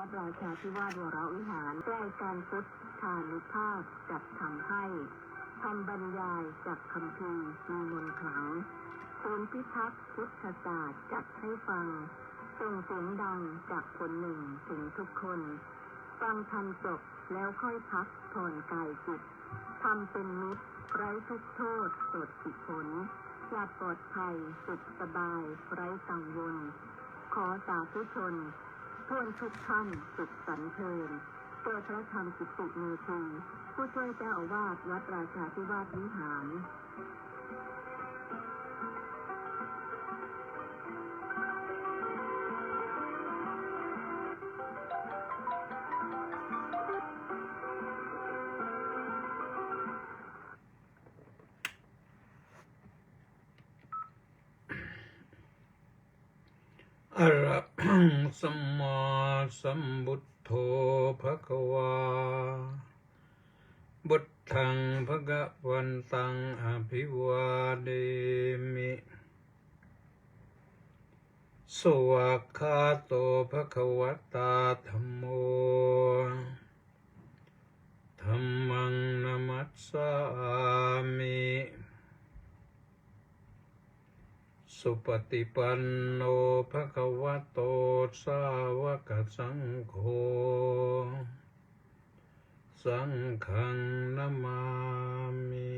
วัดราชาธิวาสวรวิหารใกล้การพุทธานุภาพจัดทำให้ทำบรรยายจากคัมภีร์มีมนต์ขลังศูนย์พิทักษ์พุทธศาสตร์จัดให้ฟังส่งเสียงดังจากคนหนึ่งถึงทุกคนฟังทำจบแล้วค่อยพักผ่อนกายจิตทำเป็นมิตรไร้ทุกโทษสดสิผลหลับปลอดภัยสุขสบายไร้กังวลขอสาธุชนทวนทุกท่านสุขสันเทินโดยพระธรรมกิติเมธีผู้ช่วยเจ้าอาวาสวัดราชาธิวาสวิหารอะระหังสัมมาสัมพุทโธภควาบุตถังภะคะวันตังอภิวาเดมิสวากขาโตภควตาธัมโมธัมมังนัมมัสสามิสุปฏิปันโนภะคะวะโตสาวกสังโฆสังฆังนะมามิ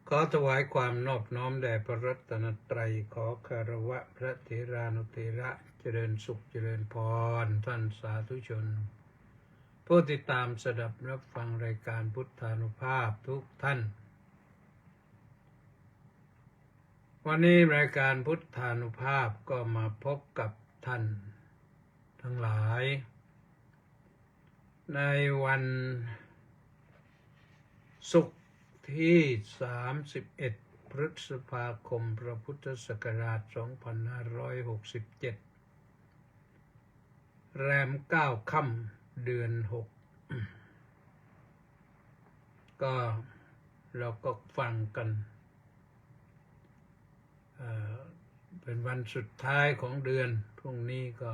ขอถวายความนอบน้อมแด่พระรัตนตรัยขอคารวะพระเถรานุเถระเจริญสุขเจริญพรท่านสาธุชนผู้ติดตามสดับรับฟังรายการพุทธานุภาพทุกท่านวันนี้รายการพุทธานุภาพก็มาพบกับท่านทั้งหลายในวันศุกร์ที่31พฤษภาคมพระพุทธศักราช2567แรม9ค่ำเดือน6ก็เราก็ฟังกันเป็นวันสุดท้ายของเดือนพรุ่งนี้ก็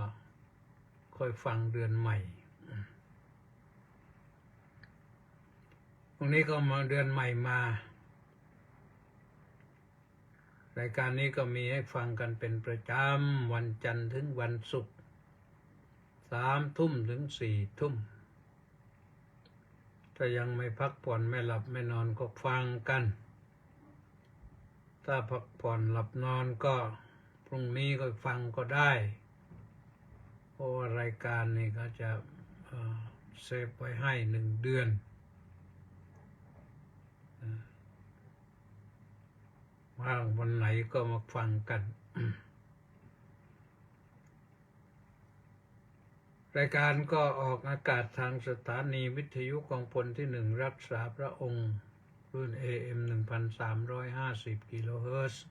ค่อยฟังเดือนใหม่พรุ่งนี้ก็มาเดือนใหม่มารายการนี้ก็มีให้ฟังกันเป็นประจำวันจันทร์ถึงวันศุกร์3 ทุ่มถึง4 ทุ่มถ้ายังไม่พักผ่อนไม่หลับไม่นอนก็ฟังกันถ้าพักผ่อนหลับนอนก็พรุ่งนี้ก็ฟังก็ได้เพราะว่ารายการนี้ก็จะเซฟไว้ให้1 เดือนว่างวันไหนก็มาฟังกัน รายการก็ออกอากาศทางสถานีวิทยุกองพลที่1รักษาพระองค์รุ่น AM 1350 กิโลเฮิรตซ์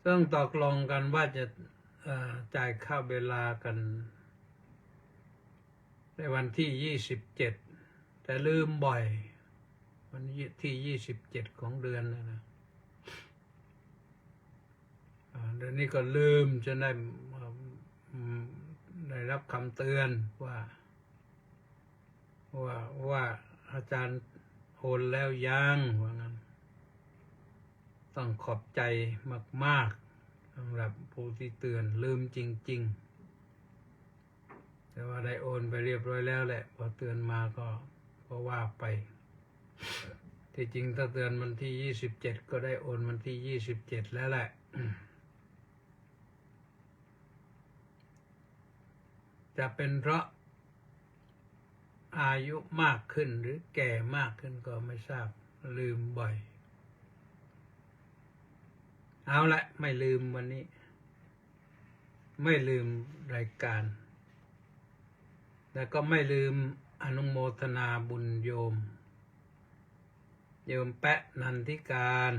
ซึ่งตกลงกันว่าจะจ่ายค่าเวลากันในวันที่27แต่ลืมบ่อยวันที่27ของเดือนนะเดือนนี้ก็ลืมจะได้รับคำเตือนว่าอาจารย์โอนแล้วยังว่างั้นต้องขอบใจมากๆสำหรับผู้ที่เตือนลืมจริงๆแต่ว่าได้โอนไปเรียบร้อยแล้วแหละพอเตือนมาก็ว่าไปที่จริงถ้าเตือนวันที่27ก็ได้โอนวันที่27แล้วแหละจะเป็นเพราะอายุมากขึ้นหรือแก่มากขึ้นก็ไม่ทราบลืมบ่อยเอาละไม่ลืมวันนี้ไม่ลืมรายการแต่ก็ไม่ลืมอนุโมทนาบุญโยมแปะนันทิการ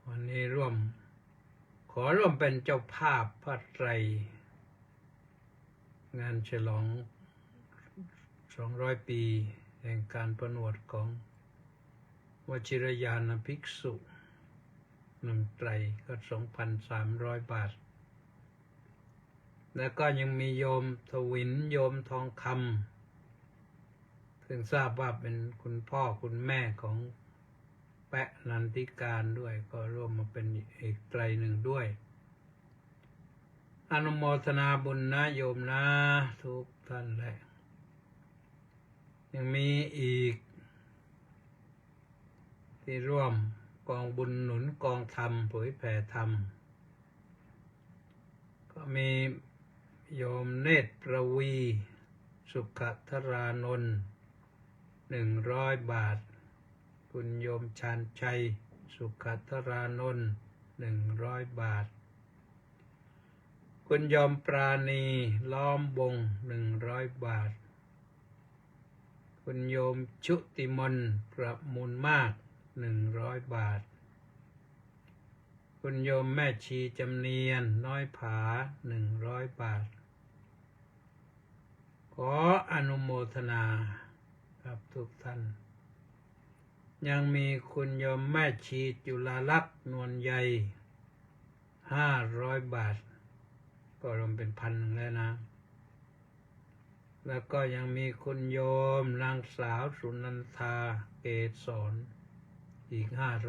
วันนี้ขอร่วมเป็นเจ้าภาพพระไตรงานฉลอง200 ปีแห่งการผนวดของวชิรยานภิกษุ 1 ไตรก็ 2,300 บาท แล้วก็ยังมีโยมทวินโยมทองคำซึ่งทราบว่าเป็นคุณพ่อคุณแม่ของแปะนันทิการด้วยก็ร่วมมาเป็นอีกไตรหนึ่งด้วยอนุโมทนาบุญนะโยมนะทุกท่านแหละยังมีอีกที่ร่วมกองบุญหนุนกองธรรมเผยแผ่ธรรมก็มีโยมเนตรประวีสุขธรานนท์100 บาทคุณโยมชาญชัยสุขธรานนท์100 บาทคุณโยมปราณีล้อมวง100 บาทคุณโยมชุติมนประมูลมาก100 บาทคุณโยมแม่ชีจำเนียนน้อยผา100 บาทขออนุโมทนากับทุกท่านยังมีคุณโยมแม่ชีจุฬาลักษณ์นวลใย500 บาทก็รวมเป็น1,000แล้วนะแล้วก็ยังมีคุณโยมนางสาวสุนันทาเกศรอีก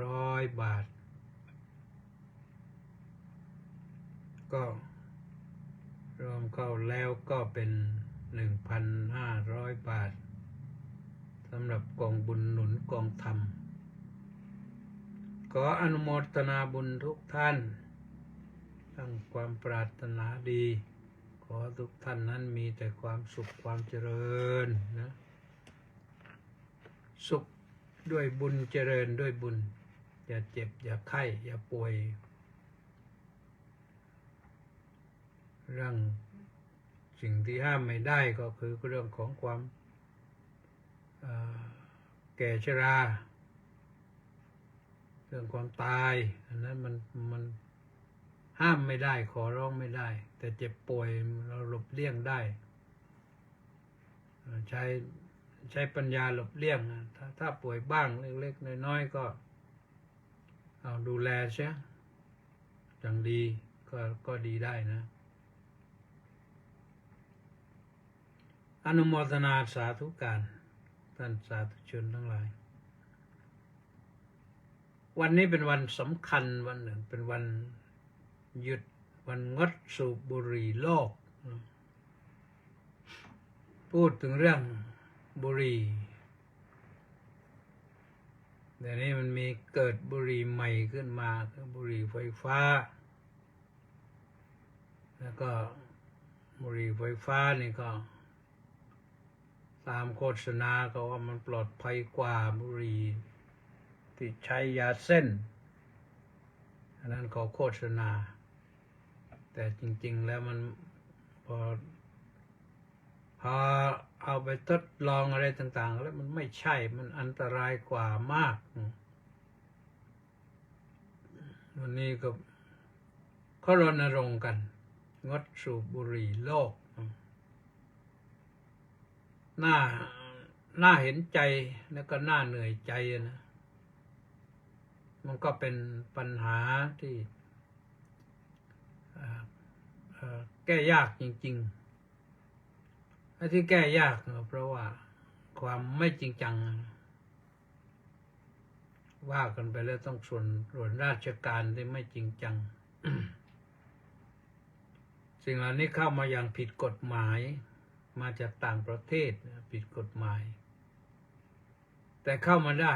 500 บาทก็รวมเข้าแล้วก็เป็น 1,500 บาทสำหรับกองบุญหนุนกองธรรมขออนุโมทนาบุญทุกท่านตั้งความปรารถนาดีขอทุกท่านนั้นมีแต่ความสุขความเจริญนะสุขด้วยบุญเจริญด้วยบุญอย่าเจ็บอย่าไข้อย่าป่วยเรื่องสิ่งที่ห้ามไม่ได้ก็คือเรื่องของความแก่ชราเรื่องความตายอันนั้นมันห้ามไม่ได้ขอร้องไม่ได้แต่เจ็บป่วยเราหลบเลี่ยงได้ใช้ปัญญาหลบเลี่ยงถ้าป่วยบ้างเล็กๆน้อยๆก็เอาดูแลใช่อย่างดีก็ดีได้นะอนุโมทนาสาธุการท่านสาธุชนทั้งหลายวันนี้เป็นวันสำคัญวันหนึ่งเป็นวันหยุดวันงดสูบบุหรี่โลกพูดถึงเรื่องบุหรี่เดี๋ยวนี้มันมีเกิดบุหรี่ใหม่ขึ้นมาคือบุหรี่ไฟฟ้าแล้วก็บุหรี่ไฟฟ้านี่ก็ตามโฆษณาก็ว่ามันปลอดภัยกว่าบุหรี่ที่ใช้ยาเส้นอันนั้นเขาโฆษณาแต่จริงๆแล้วมันพอเอาไปทดลองอะไรต่างๆแล้วมันไม่ใช่มันอันตรายกว่ามากวันนี้ก็เขารณรงค์กันงดสูบบุหรี่โลกน่าเห็นใจแล้วก็น่าเหนื่อยใจนะมันก็เป็นปัญหาที่แก้ยากจริงๆที่แก้ยากเพราะว่าความไม่จริงจังว่ากันไปแล้วต้องส่วนราชการที่ไม่จริงจัง สิ่งเหล่านี้เข้ามาอย่างผิดกฎหมายมาจากต่างประเทศผิดกฎหมายแต่เข้ามาได้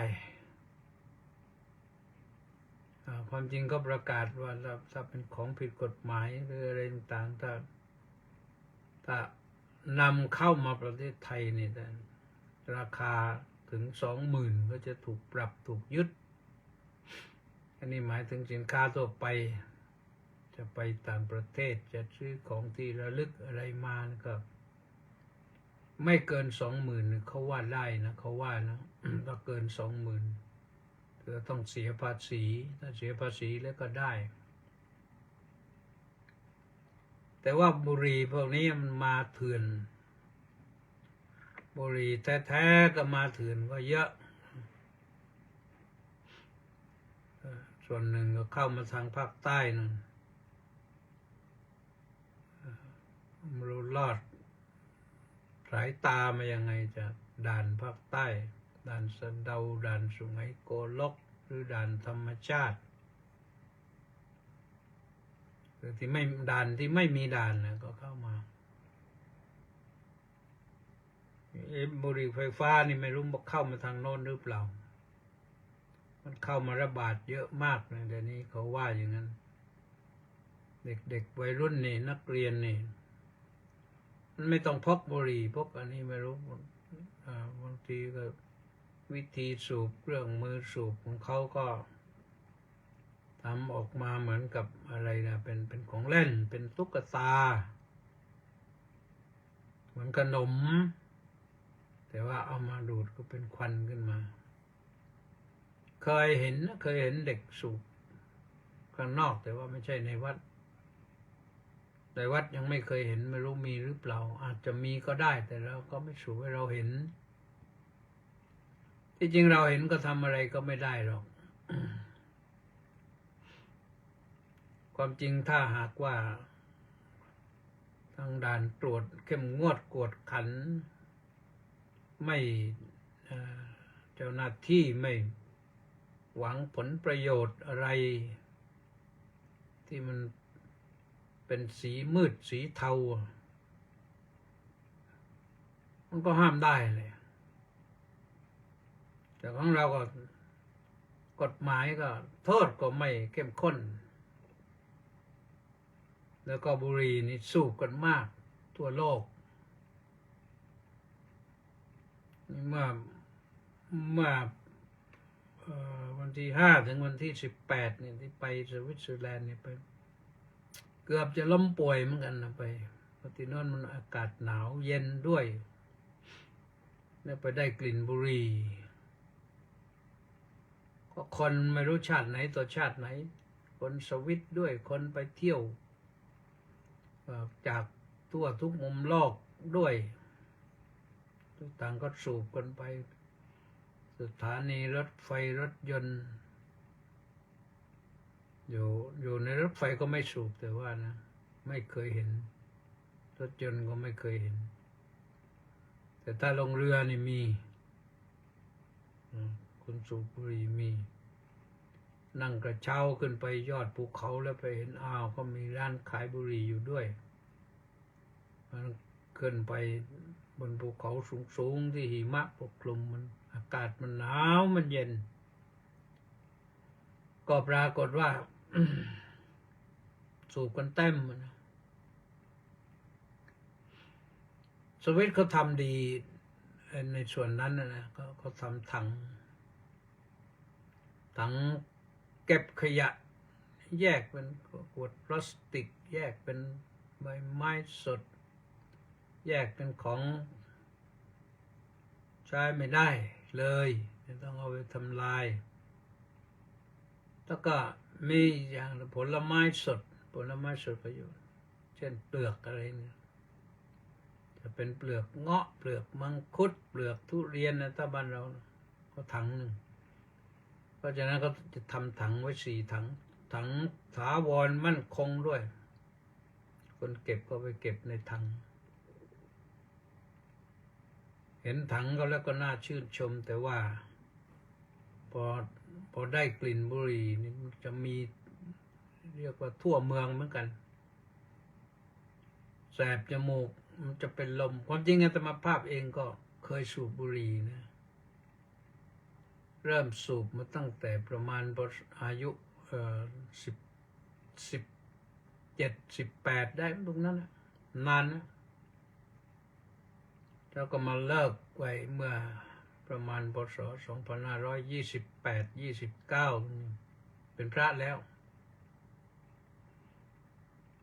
ความจริงก็ประกาศว่าถ้าเป็นของผิดกฎหมายหรืออะไรต่างๆถ้านำเข้ามาประเทศไทยนี่ราคาถึง 20,000 ก็จะถูกปรับถูกยึดอันนี้หมายถึงสินค้าทั่วไปจะไปต่างประเทศจะซื้อของที่ระลึกอะไรมาก็ไม่เกิน 20,000 เขาว่าได้นะเขาว่านะถ้าเกิน 20,000ก็ต้องเสียภาษีถ้าเสียภาษีแล้วก็ได้แต่ว่าบุหรี่พวกนี้มันมาเถื่อนบุหรี่แท้ๆก็มาเถื่อนก็เยอะ ส่วนหนึ่งก็เข้ามาทางภาคใต้นั่นไม่รู้ลอดสายตามายังไงจากด่านภาคใต้ด่านสะเดาด่านสุไหงโกลกหรือด่านธรรมชาติหรือที่ไม่ด่านที่ไม่มีด่านนะก็เข้ามาบุหรี่ไฟฟ้านี่ไม่รู้ว่าเข้ามาทางโน้นหรือเปล่ามันเข้ามาระบาดเยอะมากเลยเดี๋ยวนี้เขาว่าอย่างนั้นเด็กๆวัยรุ่นนี่นักเรียนนี่มันไม่ต้องพกบุหรี่พกอันนี้ไม่รู้บางทีก็วิธีสูบเครื่องมือสูบของเขาก็ทำออกมาเหมือนกับอะไรนะเป็นของเล่นเป็นตุ๊กตาเหมือนขนมแต่ว่าเอามาดูดก็เป็นควันขึ้นมาเคยเห็นเด็กสูบข้างนอกแต่ว่าไม่ใช่ในวัดในวัดยังไม่เคยเห็นไม่รู้มีหรือเปล่าอาจจะมีก็ได้แต่เราก็ไม่สูบให้เราเห็นที่จริงเราเห็นก็ทำอะไรก็ไม่ได้หรอก ความจริงถ้าหากว่าทางด่านตรวจเข้มงวดกวดขันไม่เจ้าหน้าที่ไม่หวังผลประโยชน์อะไรที่มันเป็นสีมืดสีเทามันก็ห้ามได้เลยแต่ของเราก็กฎหมายก็โทษก็ไม่เข้มข้นแล้วก็บุหรี่นี่สูบกันมากทั่วโลกเมื่อวันที่5 ถึงวันที่ 18เนี่ยที่ไปสวิตเซอร์แลนด์เนี่ยไปเกือบจะล้มป่วยเหมือนกันนะไปเพราะที่โน่นมันอากาศหนาวเย็นด้วยแล้วไปได้กลิ่นบุหรี่ก็คนไม่รู้ชาติไหนต่อชาติไหนคนสวิตด้วยคนไปเที่ยวจากทั่วทุกมุมโลกด้วยทุกต่างก็สูบกันไปสถานีรถไฟรถยนต์อยู่ในรถไฟก็ไม่สูบแต่ว่านะไม่เคยเห็นรถยนต์ก็ไม่เคยเห็นแต่ถ้าลงเรือนี่มีคนสูบบุหรี่มีนั่งกระเช้าขึ้นไปยอดภูเขาแล้วไปเห็นก็มีร้านขายบุหรี่อยู่ด้วยมันขึ้นไปบนภูเขาสูงๆที่หิมะปกคลุมมันอากาศมันหนาวมันเย็นก็ปรากฏว่า สูบกันเต็มนะสวิตเขาทำดีในส่วนนั้นนะเขาทำถังเก็บขยะแยกเป็นขวดพลาสติกแยกเป็นใบไม้สดแยกเป็นของใช้ไม่ได้เลยต้องเอาไปทำลายแล้วก็มีอย่างผลไม้สดก็อยู่เช่นเปลือกอะไรเนี่ยจะเป็นเปลือกเงาะเปลือกมังคุดเปลือกทุเรียนนะถ้าบ้านเราก็ถังหนึ่งเพราะฉะนั้นก็จะทำถังไว้4 ถังถาวรมั่นคงด้วยคนเก็บก็ไปเก็บในถังเห็นถังก็แล้วก็น่าชื่นชมแต่ว่าพอได้กลิ่นบุหรี่นี่มันจะมีเรียกว่าทั่วเมืองเหมือนกันแสบจมูกมันจะเป็นลมความจริงอาตมาภาพเองก็เคยสูบบุหรี่นะเริ่มสูบมาตั้งแต่ประมาณอายุ17-18ได้ตรงนั้นนะนานนะแล้วก็มาเลิกไว้เมื่อประมาณพ.ศ. 2528-29เป็นพระแล้ว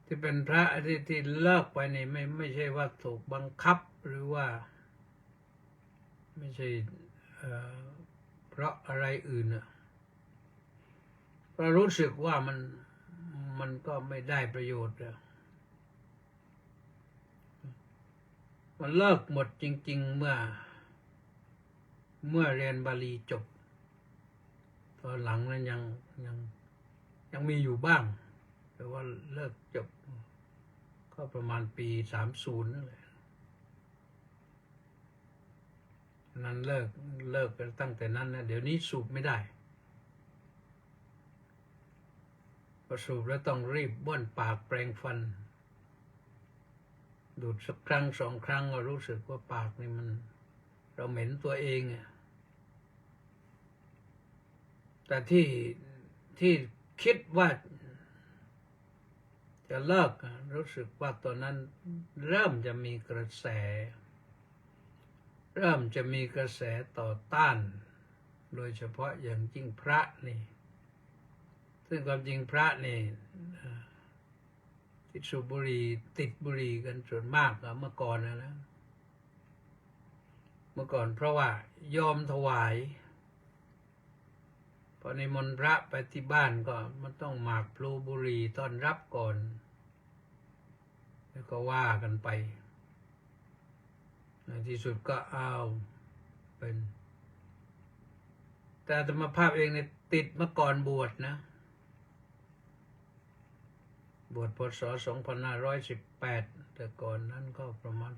ที่เป็นพระที่เลิกไปนี่ไม่ใช่ว่าถูกบังคับหรือว่าไม่ใช่เพราะอะไรอื่นนะเพราะรู้สึกว่ามันก็ไม่ได้ประโยชน์แล้วมันเลิกหมดจริงๆเมื่อเรียนบาลีจบตอนหลังนั้นยัง ยังมีอยู่บ้าง แต่ว่าเลิกจบก็ประมาณปี30นั่นแหละนั้นเลิกไปตั้งแต่นั้นนะเดี๋ยวนี้สูบไม่ได้พอสูบแล้วต้องรีบบ้วนปากแปรงฟันดูดสักครั้ง2 ครั้งก็รู้สึกว่าปากนี่มันเราเหม็นตัวเองอะแต่ที่คิดว่าจะเลิกรู้สึกว่าตอนนั้นเริ่มจะมีกระแสต่อต้านโดยเฉพาะอย่างยิ่งพระนี่ซึ่งความจริงพระนี่ที่สูบบุหรี่ติดบุหรี่กันส่วนมากเมื่อก่อนนะเมื่อก่อนเพราะว่ายอมถวายพอในมนต์พระไปที่บ้านก็มันต้องหมากพลูบุหรี่ต้อนรับก่อนแล้วก็ว่ากันไปในที่สุดก็เอาเป็นแต่อาตมาภาพเองเนี่ยติดมาก่อนบวชนะบวชพศ2518แต่ก่อนนั้นก็ประมาณ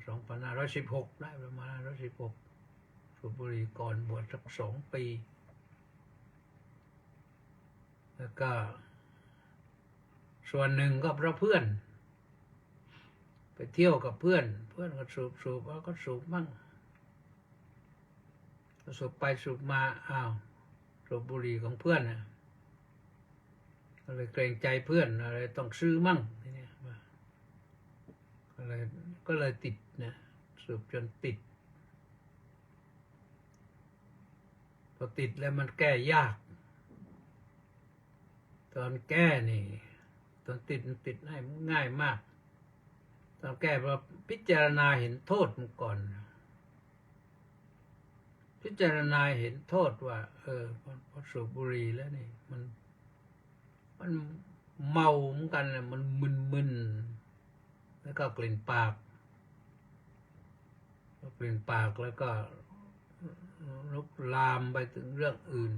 2516ได้ประมาณ516สูบบุหรี่ก่อนบวชสัก2 ปีแล้วก็ส่วนหนึ่งก็เพราะเพื่อนไปเที่ยวกับเพื่อนก็สูบแล้วก็สูบมั่งสูบไปสูบมาอ้าวสูบบุหรี่ของเพื่อนนะก็เลยเกรงใจเพื่อนอะไรต้องซื้อมั่งทีนี้ก็เลยติดนะสูบจนติดพอติดแล้วมันแก้ยากตอนแก้นี่ตอนติดมันติดง่ายมากตอนแก้เพราะพิจารณาเห็นโทษมันก่อนพิจารณาเห็นโทษว่าพอสูบบุหรี่แล้วนี่มันเมาเหมือนกันเลยมันมึนแล้วก็กลิ่นปากแล้วก็ลุกลามไปถึงเรื่องอื่น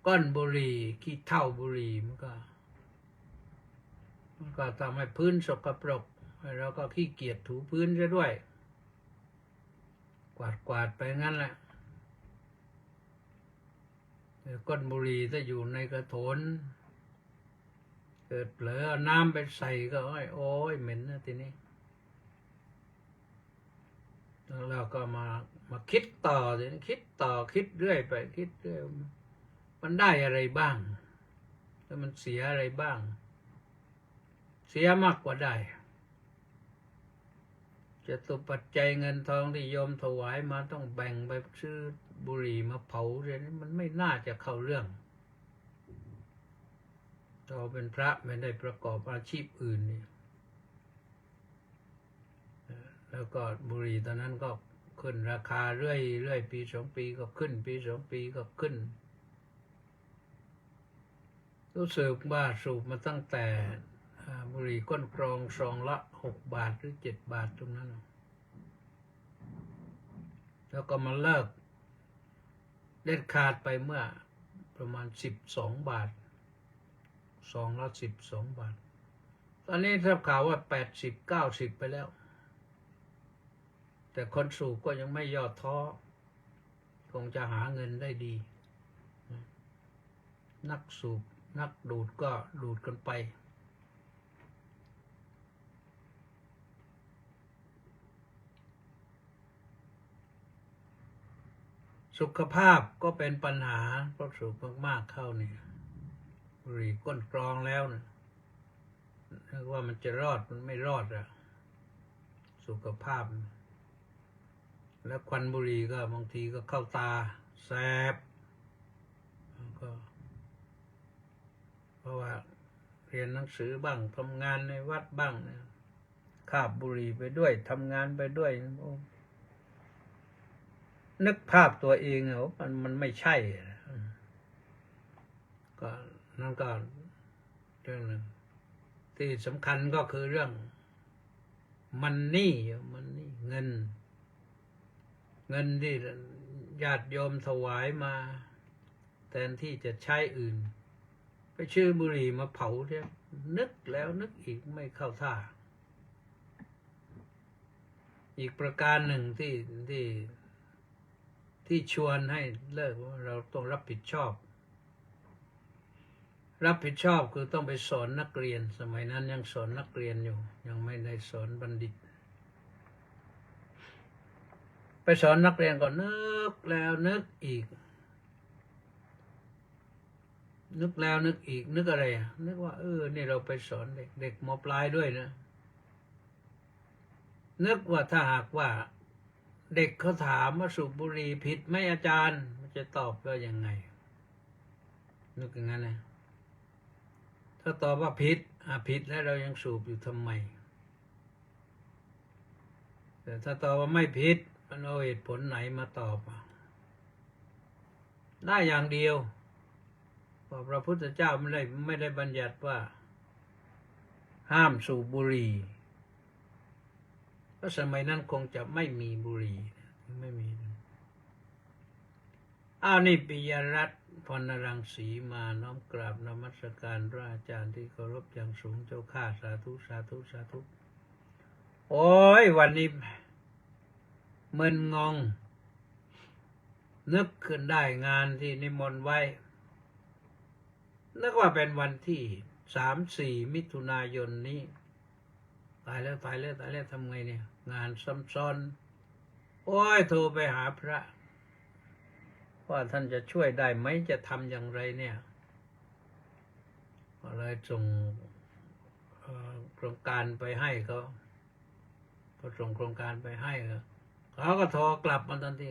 ก้อนบุหรี่ขี้เถ้าบุหรี่มันก็ทำให้พื้นสกปรกแล้วก็ขี้เกียจถูพื้นซะด้วยกวาดไปงั้นแหละก้อนบุหรี่ถ้าอยู่ในกระโถนเกิดเผลอเอาน้ำไปใส่ก็โอ้ยเหม็นนะทีนี้แล้วเราก็มาคิดต่อทีนี้คิดเรื่อยไปคิดเรื่อยมันได้อะไรบ้างแล้วมันเสียอะไรบ้างเสียมากกว่าได้จะตุปัจจัยเงินทองที่โยมถวายมาต้องแบ่งไปซื้อบุหรี่มาเผาเรื่องนี้มันไม่น่าจะเข้าเรื่องเราเป็นพระไม่ได้ประกอบอาชีพอื่นนี่แล้วก็บุหรี่ตอนนั้นก็ขึ้นราคาเรื่อยปี2 ปีก็ขึ้นปี2 ปีก็ขึ้นรู้สึกว่าสูบมาตั้งแต่บุหรี่ก้นกรองซองละ6 บาทหรือ7 บาทตรงนั้นแล้วก็มาเลิกเด็ดขาดไปเมื่อประมาณ12 บาทซองละ12 บาทตอนนี้ทราบข่าวว่า80-90ไปแล้วแต่คนสูบก็ยังไม่ย่อท้อคงจะหาเงินได้ดีนักสูบนักดูดก็ดูดกันไปสุขภาพก็เป็นปัญหาเพราะสูบมากๆเข้าเนี่ยบุหรี่ก้นกรองแล้วนะนึกว่ามันจะรอดมันไม่รอดอะสุขภาพแล้วควันบุหรี่ก็บางทีก็เข้าตาแสบก็เพราะว่าเรียนหนังสือบ้างทำงานในวัดบ้างนะคาบบุหรี่ไปด้วยทำงานไปด้วยนึกภาพตัวเองมันไม่ใช่ก็นั่นก็เรื่องหนึ่งที่สำคัญก็คือเรื่องมันนี่เงินที่ญาติโยมถวายมาแทนที่จะใช้อื่น ไปชื่อบุหรี่มาเผาเทียนึกแล้วนึกอีกไม่เข้าท่าอีกประการหนึ่งที่ชวนให้เลิกว่าเราต้องรับผิดชอบคือต้องไปสอนนักเรียนสมัยนั้นยังสอนนักเรียนอยู่ยังไม่ได้สอนบัณฑิตไปสอนนักเรียนก็นึกแล้วนึกอีกนึกแล้วนึกอีกนึกอะไรนึกว่านี่เราไปสอนเด็กม.ปลายด้วยนะนึกว่าถ้าหากว่าเด็กเขาถามว่าสูบบุหรี่ผิดไหมอาจารย์มันจะตอบว่ายังไงนึกอย่างนั้นนะถ้าตอบว่าผิดผิดแล้วเรายังสูบอยู่ทำไมแต่ถ้าตอบว่าไม่ผิดมันเอาเหตุผลไหนมาตอบได้อย่างเดียวเพราะพระพุทธเจ้าไม่ได้บัญญัติว่าห้ามสูบบุหรี่เพราะสมัยนั้นคงจะไม่มีบุหรี่ไม่มีนี่ปิยรัตน์พรณรังสีมาน้อมกราบนมัสการพระอาจารย์ที่เคารพอย่างสูงเจ้าข้าสาธุสาธุสาธุโอ้ยวันนี้มึนงงนึกขึ้นได้งานที่นิมนต์ไว้นึกว่าเป็นวันที่3-4 มิถุนายนนี้ตายแล้วทำไงเนี่ยงานซ้ำซ้อนโอ้ยโทรไปหาพระว่าท่านจะช่วยได้ไหมจะทำอย่างไรเนี่ยก็เลยส่งโครงการไปให้เขาพอส่งโครงการไปให้เขาก็โทรกลับมาทันที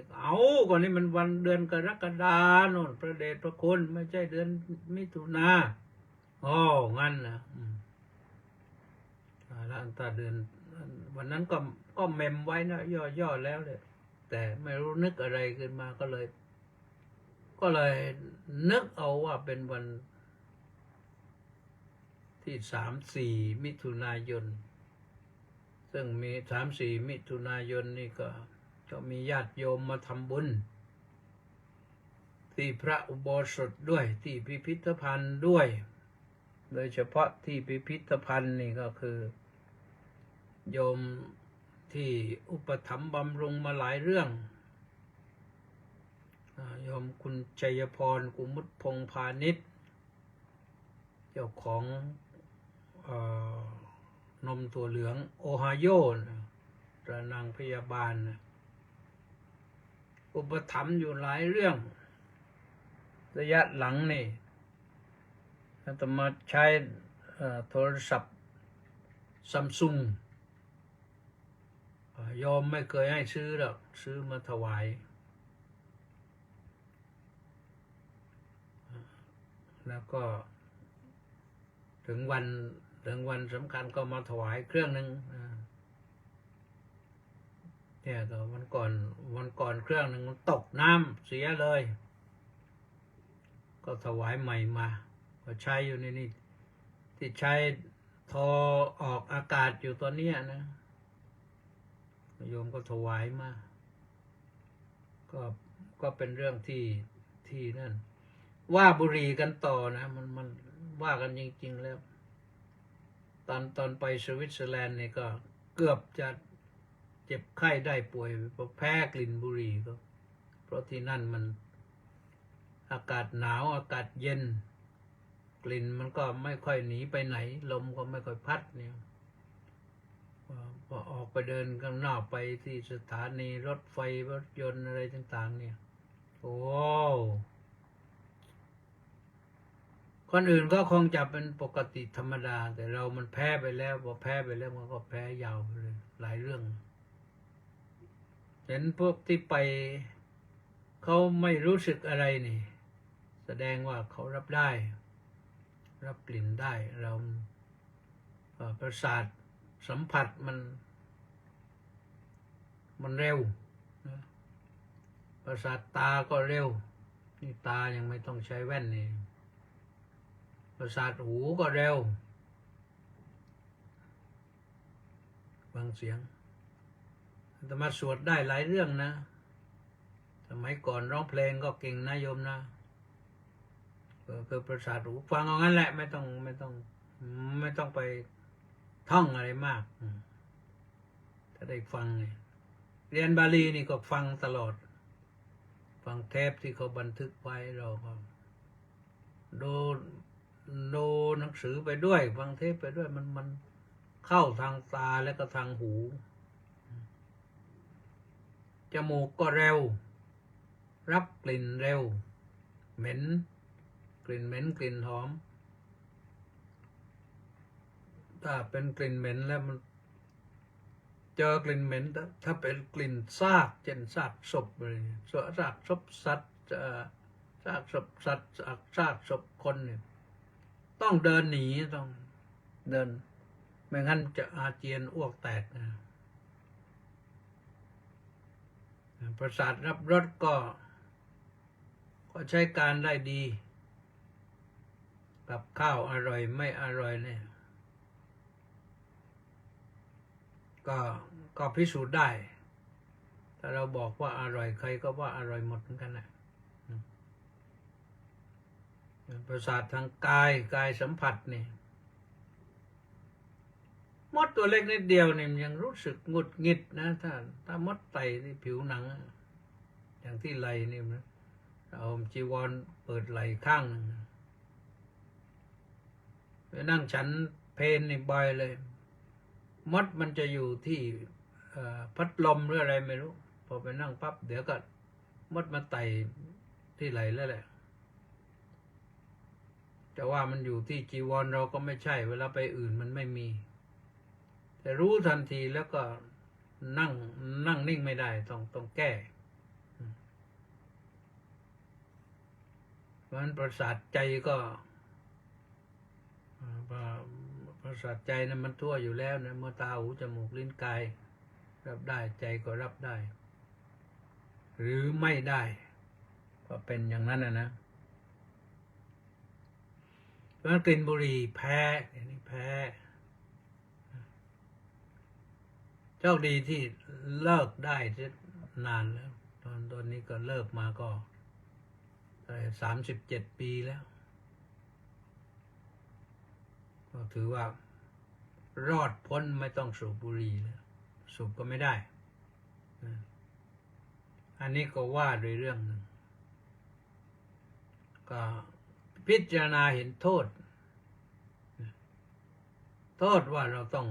ก่อนนี้มันวันเดือนกรกฎาคมโน่นพระเดชพระคุณไม่ใช่เดือนมิถุนางั้นนะแล้วถ้าเดือนวันนั้นก็เมมไว้นะย่อแล้วเลยแต่ไม่รู้นึกอะไรขึ้นมาก็เลยนึกเอาว่าเป็นวันที่3-4 มิถุนายนซึ่งมี3-4 มิถุนายนนี่ก็มีญาติโยมมาทำบุญที่พระอุโบสถด้วยที่พิพิธภัณฑ์ด้วยโดยเฉพาะที่พิพิธภัณฑ์นี่ก็คือโยมที่อุปถัมภ์บำรุงมาหลายเรื่องโยมคุณชัยพรกุมุตพงษ์พาณิชย์เจ้าของนมถั่วเหลืองโอไฮโอระนางพยาบาลอุปถัมภ์อยู่หลายเรื่องระยะหลังนี่อาตมาใช้โทรศัพท์ซัมซุงยอมไม่เคยให้ซื้อหรอกซื้อมาถวายแล้วก็ถึงวันสำคัญก็มาถวายเครื่องหนึ่งเนี่ยก็วันก่อนเครื่องหนึ่งมันตกน้ำเสียเลยก็ถวายใหม่มาก็ใช้อยู่ในนี่ที่ใช้โทรออกอากาศอยู่ตอนนี้นะโยมก็ถวายมาก็เป็นเรื่องที่นั่นว่าบุหรี่กันต่อนะมันว่ากันจริงๆแล้วตอนไปสวิตเซอร์แลนด์นี่ก็เกือบจะเจ็บไข้ได้ป่วยเพราะแพ้กลิ่นบุหรี่ก็เพราะที่นั่นมันอากาศหนาวอากาศเย็นกลิ่นมันก็ไม่ค่อยหนีไปไหนลมก็ไม่ค่อยพัดเนี่ยพอออกไปเดินข้างนอกไปที่สถานีรถไฟรถยนต์อะไรต่างๆเนี่ยโอ้คนอื่นก็คงจะเป็นปกติธรรมดาแต่เรามันแพ้ไปแล้วพอแพ้ไปแล้วมันก็แพ้ยาวเลยหลายเรื่องเห็นพวกที่ไปเขาไม่รู้สึกอะไรนี่แสดงว่าเขารับได้รับกลิ่นได้เราประสาทสัมผัสมันเร็วนะประสาทตาก็เร็วนี่ตายังไม่ต้องใช้แว่นนี่ประสาทหูก็เร็วฟังเสียงอาตมาสวดได้หลายเรื่องนะสมัยก่อนร้องเพลงก็เก่งนะโยมนะ คือประสาทหูฟังเอางั้นแหละไม่ต้องไปท่องอะไรมากถ้าได้ฟังเนี่ยเรียนบาลีนี่ก็ฟังตลอดฟังเทปที่เขาบันทึกไว้เราก็ดูหนังสือไปด้วยฟังเทปไปด้วยมันเข้าทางตาและก็ทางหูจมูกก็เร็วรับกลิ่นเร็วเหม็นกลิ่นเหม็นกลิ่นหอมถ้าเป็นกลิ่นเหม็นแล้วมันเจอกลิ่นเหม็นถ้าเป็นกลิ่นซากเช่นซากศพเลยซากศพสัตว์ซากศพสัตว์ซากศพคนเนี่ยต้องเดินหนีต้องเดินไม่งั้นจะอาเจียนอ้วกแตกนะประสาทรับรสก็ใช้การได้ดีกับข้าวอร่อยไม่อร่อยเนี่ยก็พิสูจน์ได้ถ้าเราบอกว่าอร่อยใครก็ว่าอร่อยหมดเหมือนกันนะประสาททางกายสัมผัสนี่มดตัวเล็กนิดเดียวเนี่ยยังรู้สึกหงุดหงิดนะถ้ามดไต่ที่ผิวหนังอย่างที่ไหล่นี่นะเอาจีวรเปิดไหล่ข้างหนึ่งไปนั่งฉันเพลนี่บ่อยเลยมดมันจะอยู่ที่พัดลมหรืออะไรไม่รู้พอไปนั่งปั๊บเดี๋ยวก็มดมาไต่ที่ไหล่แล้วแหละจะว่ามันอยู่ที่จีวรเราก็ไม่ใช่เวลาไปอื่นมันไม่มีแต่รู้ทันทีแล้วก็นั่งนิ่งไม่ได้ต้องแก้เพราะฉะนั้นประสาทใจก็ประสาทใจนั้นมันทั่วอยู่แล้วนะเมื่อตาหูจมูกลิ้นกายรับได้ใจก็รับได้ หรือไม่ได้ก็เป็นอย่างนั้นนะเพราะฉะนั้นกลิ่นบุหรี่แพ้นี่แพ้โชคดีที่เลิกได้นานแล้วตอนนี้ก็เลิกมาก็37 ปีแล้วก็ถือว่ารอดพ้นไม่ต้องสูบบุหรี่แล้วสูบก็ไม่ได้อันนี้ก็ว่าโดยเรื่องหนึ่งก็พิจารณาเห็นโทษว่าเราต้อ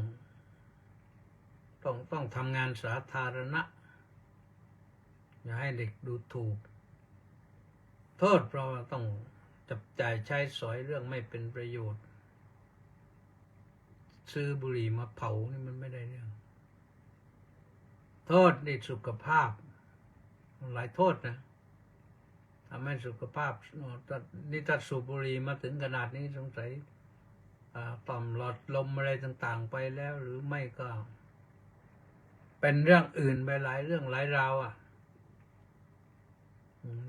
งทำงานสาธารณะอย่าให้เด็กดูถูกโทษเพราะว่าต้องจับจ่ายใช้สอยเรื่องไม่เป็นประโยชน์ซื้อบุหรี่มาเผานี่มันไม่ได้เรื่องโทษในสุขภาพหลายโทษนะทำให้สุขภาพนี่ถ้าสูบบุหรี่มาถึงขนาดนี้สงสัยต่อมหลอดลมอะไรต่างๆไปแล้วหรือไม่ก็เป็นเรื่องอื่นไปหลายเรื่องหลายราว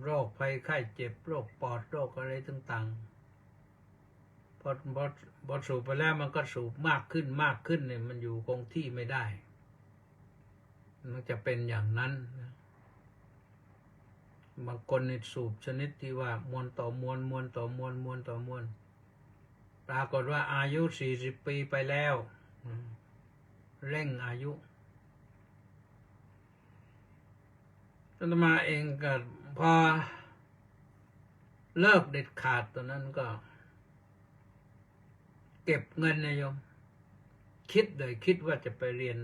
โรคภัยไข้เจ็บโรคปอดโรคอะไรต่างๆพอสูบไปแล้วมันก็สูบมากขึ้นเนี่ยมันอยู่คงที่ไม่ได้มันจะเป็นอย่างนั้นนะบางคนนี่สูบชนิดที่ว่ามวนต่อมวนปรากฏว่าอายุ40 ปีไปแล้วเร่งอายุอาตมาเองก็พอเลิกเด็ดขาดตอนนั้นก็เก็บเงินนะโยมคิดว่าจะไปเรียน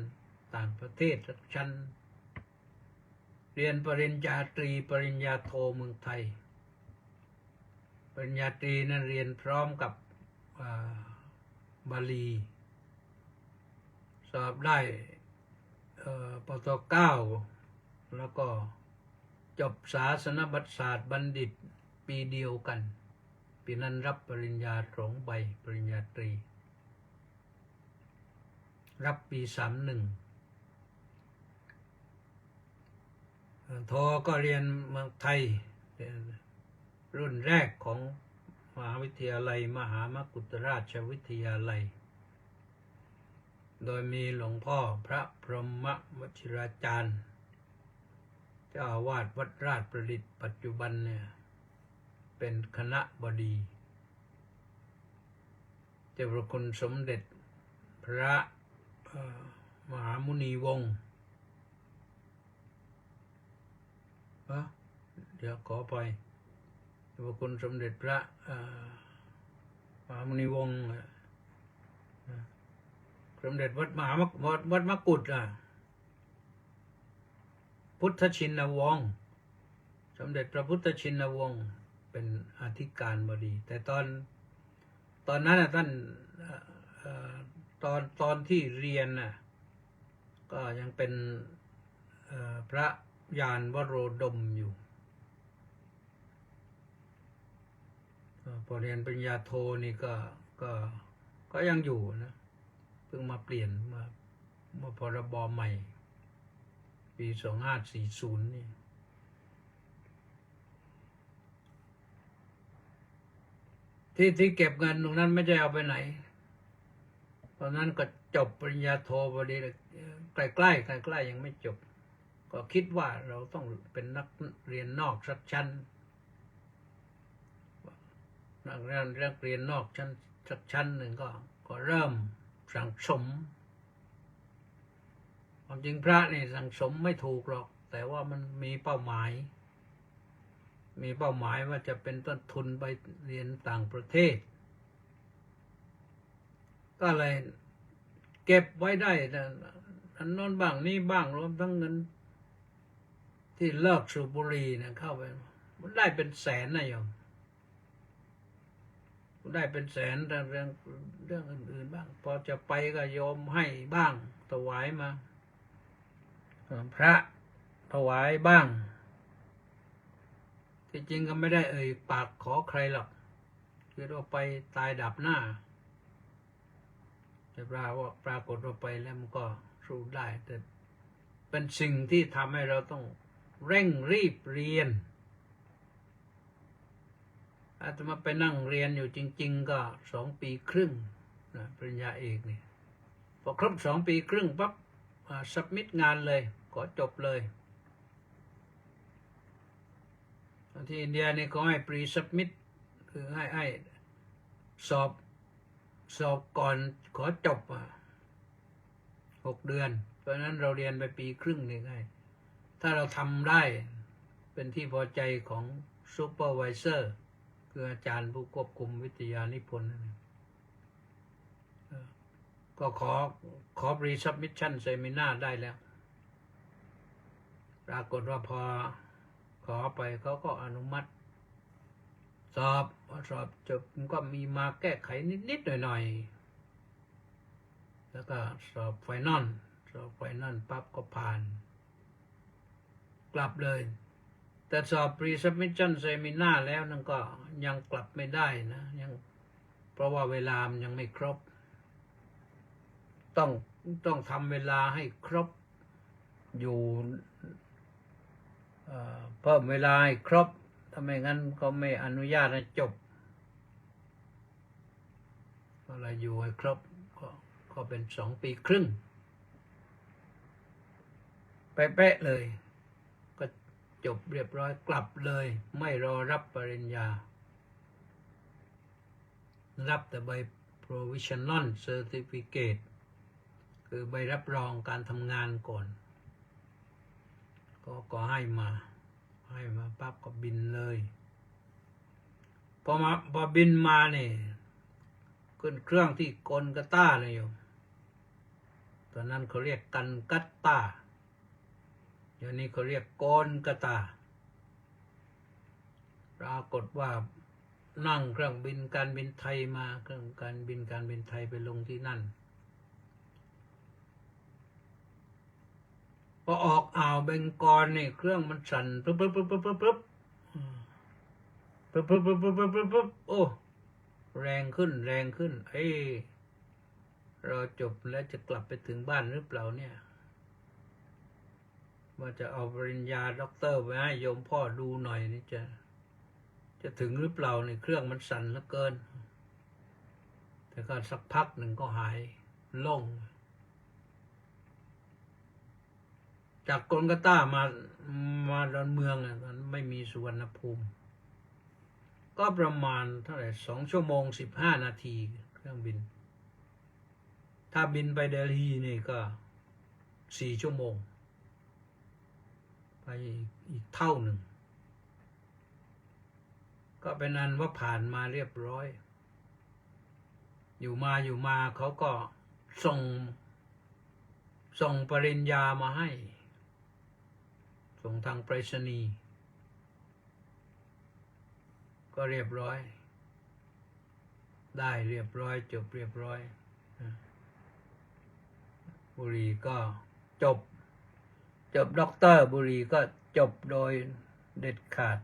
ต่างประเทศสักชั้นเรียนปริญญาตรีปริญญาโทเมืองไทยปริญญาตรีนั้นเรียนพร้อมกับบาลีสอบได้ปต.9แล้วก็จบศาสนศาสตร์บัณฑิตปีเดียวกันปีนั้นรับปริญญา2 ใบปริญญาตรีรับปี31โทก็เรียนเมืองไทยรุ่นแรกของมหาวิทยาลัยมหามกุฏราชวิทยาลัยโดยมีหลวงพ่อพระพรหมวชิราจารย์เจ้าอาวาสวัดราชประดิษฐ์ปัจจุบันเนี่ย เป็นคณบดีเจ้าพระคุณสมเด็จพระมหามุนีวงศ์เดี๋ยวขอไปเจ้าพระคุณสมเด็จพระมหามุนีวงศ์สมเด็จวัดมกุฏพุทธชินวงศ์สมเด็จพระพุทธชินวงศ์เป็นอธิการบดีแต่ตอนนั้นท่านตอนที่เรียนก็ยังเป็นพระยานวโรดมอยู่พอเรียนปริญญาโทนี่ก็ยังอยู่นะเพิ่งมาเปลี่ยนมาพรบใหม่ปี2540นี่ที่เก็บเงินตรงนั้นไม่ใช่เอาไปไหนตอนนั้นก็จบปริญญาโทพอดีใกล้ยังไม่จบก็คิดว่าเราต้องเป็นนักเรียนนอกสักชั้นนักเรียนนอกชั้นสักชั้นหนึ่งก็เริ่มสั่งสมความจริงพระนี่สั่งสมไม่ถูกหรอกแต่ว่ามันมีเป้าหมายว่าจะเป็นต้นทุนไปเรียนต่างประเทศก็เลยเก็บไว้ได้อันโน้นบ้างนี่บ้างรวมทั้งเงินที่เลิกสูบบุหรี่เนี่ยเข้าไปมันได้เป็นแสนนะโยมได้เป็นแสนแต่เรื่องอื่นๆบ้างพอจะไปก็โยมให้บ้างถวายมาพระถวายบ้างที่จริงก็ไม่ได้ปากขอใครหรอกคือเราไปตายดับหน้าแต่ปรากฏว่าไปแล้วมันก็สู้ได้แต่เป็นสิ่งที่ทำให้เราต้องเร่งรีบเรียนอาตมาไปนั่งเรียนอยู่จริงๆก็2 ปีครึ่งนะปริญญาเอกนี่พอครบ2 ปีครึ่งปั๊บสับมิดงานเลยขอจบเลยที่อินเดียนี่เขาให้ปรีสับมิดคือให้สอบก่อนขอจบ6 เดือนเพราะนั้นเราเรียนไป1 ปีครึ่งนี่ไงถ้าเราทำได้เป็นที่พอใจของซูเปอร์ไวเซอร์คืออาจารย์ผู้ควบคุมวิทยานิพนธ์ก็ขอ pre-submission seminar ได้แล้วปรากฏว่าพอขอไปเขาก็อนุมัติสอบจบก็มีมาแก้ไขนิดๆหน่อยๆแล้วก็สอบไฟนอลปั๊บก็ผ่านกลับเลยแต่สอบ pre-submission seminar แล้วนั่นก็ยังกลับไม่ได้นะยังเพราะว่าเวลามันยังไม่ครบต้องทำเวลาให้ครบอยู่เพิ่มเวลาให้ครบถ้าไม่งั้นก็ไม่อนุญาตให้จบก็เลยอยู่ให้ครบก็เป็น2 ปีครึ่งเป๊ะๆเลยก็จบเรียบร้อยกลับเลยไม่รอรับปริญญารับแต่ใบ provisional certificate คือใบรับรองการทำงานก่อนก็ให้มาปั๊บก็บินเลยพอบินมาเนี่ยขึ้นเครื่องที่โกลกัตตาเลยโยมตอนนั้นเขาเรียกกันกัตตาเดี๋ยวนี้เขาเรียกโกลกัตตาปรากฏว่านั่งเครื่องบินการบินไทยมาเครื่องการบินไทยไปลงที่นั่นพอออกอ่าวเบงกอลนี่เครื่องมันสั่นปึ๊บโอ้แรงขึ้นเราจบแล้วจะกลับไปถึงบ้านหรือเปล่าเนี่ยว่าจะเอาปริญญาด็อกเตอร์ไปให้โยมพ่อดูหน่อยนี่จะถึงหรือเปล่าเนี่ยเครื่องมันสั่นเหลือเกินแต่ก็สักพักหนึ่งก็หายโล่งจากโกลกัตตามาดอนเมืองมันไม่มีสุวรรณภูมิก็ ก็ประมาณเท่าไหร่2 ชั่วโมง 15 นาทีเครื่องบิน ถ้าบินไปเดลีนี่ก็4 ชั่วโมงไปอีกเท่าหนึ่ง ก็เป็นอันว่าผ่านมาเรียบร้อย อยู่มาเขาก็ส่งปริญญามาให้ ส่งทางไปรษณีย์ก็เรียบร้อย ได้เรียบร้อยจบเรียบร้อย บุรีก็จบด็อกเตอร์บุรีก็จบโดยเด็ดขาด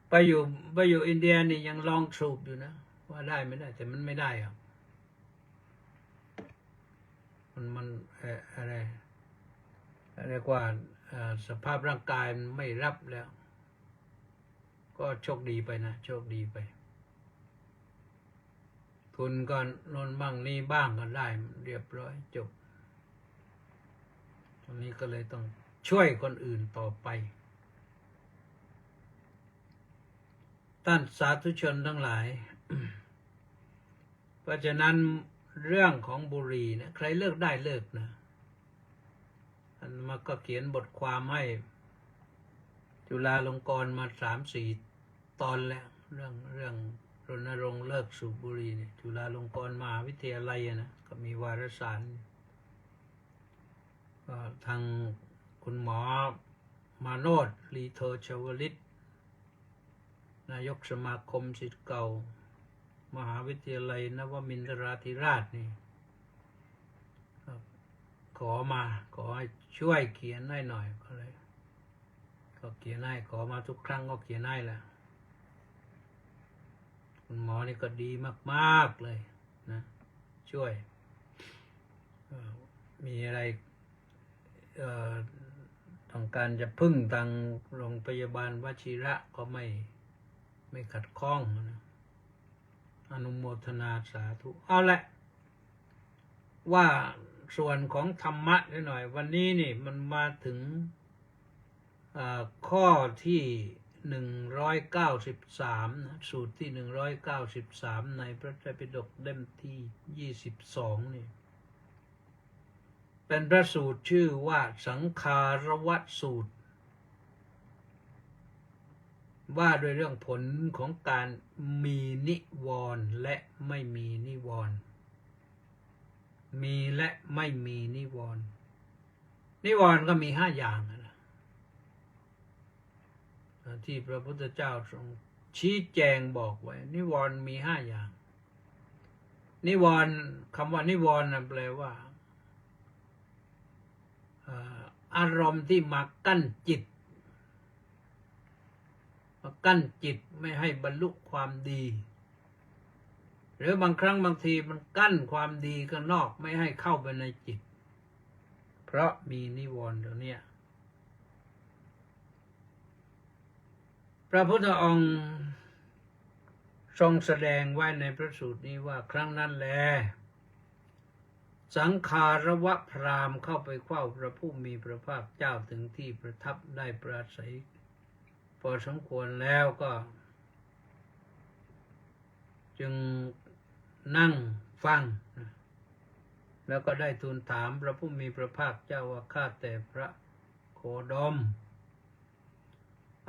ไปอยู่อินเดียนี่ยังลองสูบอยู่นะว่าได้ไม่ได้แต่มันไม่ได้อะมันอะไรเรียกว่าสภาพร่างกายมันไม่รับแล้ว ก็โชคดีไปนะโชคดีไป ทุนก็โน่นบ้างนี่บ้างก็ได้เรียบร้อยจบตอนนี้ก็เลยต้องช่วยคนอื่นต่อไปท่านสาธุชนทั้งหลาย เพราะฉะนั้นเรื่องของบุหรี่นะใครเลิกได้เลิกนะอันมาก็เขียนบทความให้จุฬาลงกรณ์มา3-4 ตอนแล้วเรื่องรณรงค์เลิกสูบบุหรี่เนี่ยจุฬาลงกรณ์มหาวิทยาลัยนะก็มีวารสารก็ทางคุณหมอมาโนชลีโทชวลิตนายกสมาคมศิษย์เก่ามหาวิทยาลัยนวมินทราธิราชนี่ขอให้ช่วยเขียนให้หน่อยก็เลยก็เขียนให้ขอมาทุกครั้งก็เขียนให้แหละคุณหมอนี่ก็ดีมากๆเลยนะช่วยมีอะไรต้องการจะพึ่งทางโรงพยาบาลวชิระก็ไม่ขัดข้องนะอนุโมทนาสาธุเอาละว่าส่วนของธรรมะนิดหน่อยวันนี้นี่มันมาถึงข้อที่193นะสูตรที่193ในพระไตรปิฎกเล่มที่22นี่เป็นพระสูตรชื่อว่าสังขารวัฏสูตรว่าด้วยเรื่องผลของการมีนิวรณ์และไม่มีนิวรณ์มีและไม่มีนิวรณ์นิวรณ์ก็มี5 อย่างนะที่พระพุทธเจ้าทรงชี้แจงบอกไว้นิวรณ์มี5 อย่างนิวรณ์คำว่านิวรณ์แปลว่าอารมณ์ที่มากั้นจิตไม่ให้บรรลุความดีหรือบางครั้งบางทีมันกั้นความดีข้างนอกไม่ให้เข้าไปในจิตเพราะมีนิวรณ์เดี๋ยวนี้พระพุทธองค์ทรงแสดงไว้ในพระสูตรนี้ว่าครั้งนั้นแลสังขารวะพราหมณ์เข้าไปเฝ้าพระผู้มีพระภาคเจ้าถึงที่ประทับได้ปราศัยพอสมควรแล้วก็จึงนั่งฟังแล้วก็ได้ทูลถามพระผู้มีพระภาคเจ้าว่าข้าแต่พระโคดม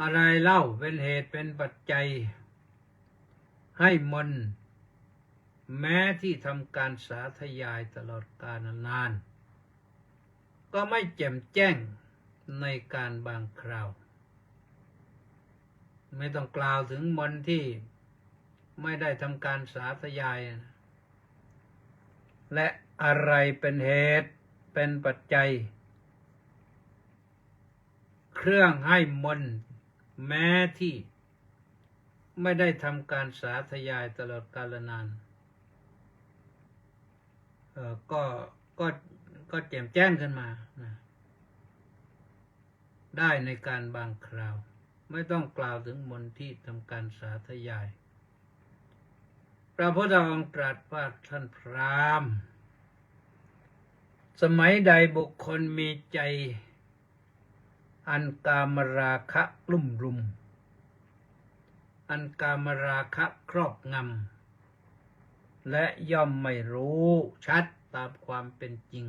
อะไรเล่าเป็นเหตุเป็นปัจจัยให้มนแม้ที่ทำการสาธยายตลอดกาลนานก็ไม่แจ่มแจ้งในการบางคราวไม่ต้องกล่าวถึงมนที่ไม่ได้ทำการสาธยายและอะไรเป็นเหตุเป็นปัจจัยเครื่องให้มนแม้ที่ไม่ได้ทำการสาธยายตลอดกาลนานก็แจ่มแจ้งขึ้นมาได้ในการบางคราวไม่ต้องกล่าวถึงมนที่ทำการสาธยายพระพุทธองค์ตรัสว่าท่านพราหมณ์สมัยใดบุคคลมีใจอันกามราคะกลุ่มรุม อันกามราคะครอบงำและย่อมไม่รู้ชัดตามความเป็นจริง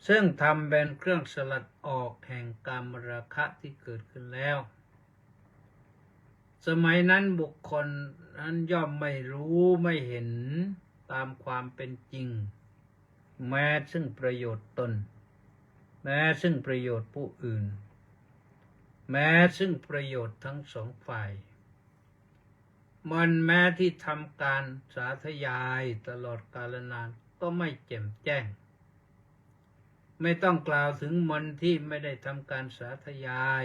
ซึ่งทำเป็นเครื่องสลัดออกแห่งกามราคะที่เกิดขึ้นแล้วสมัยนั้นบุคคลนั้นย่อมไม่รู้ไม่เห็นตามความเป็นจริงแม้ซึ่งประโยชน์ตนแม้ซึ่งประโยชน์ผู้อื่นแม้ซึ่งประโยชน์ทั้งสองฝ่ายมันแม้ที่ทำการสาธยายตลอดกาลนานก็ไม่แจ่มแจ้งไม่ต้องกล่าวถึงมนที่ไม่ได้ทำการสาธยาย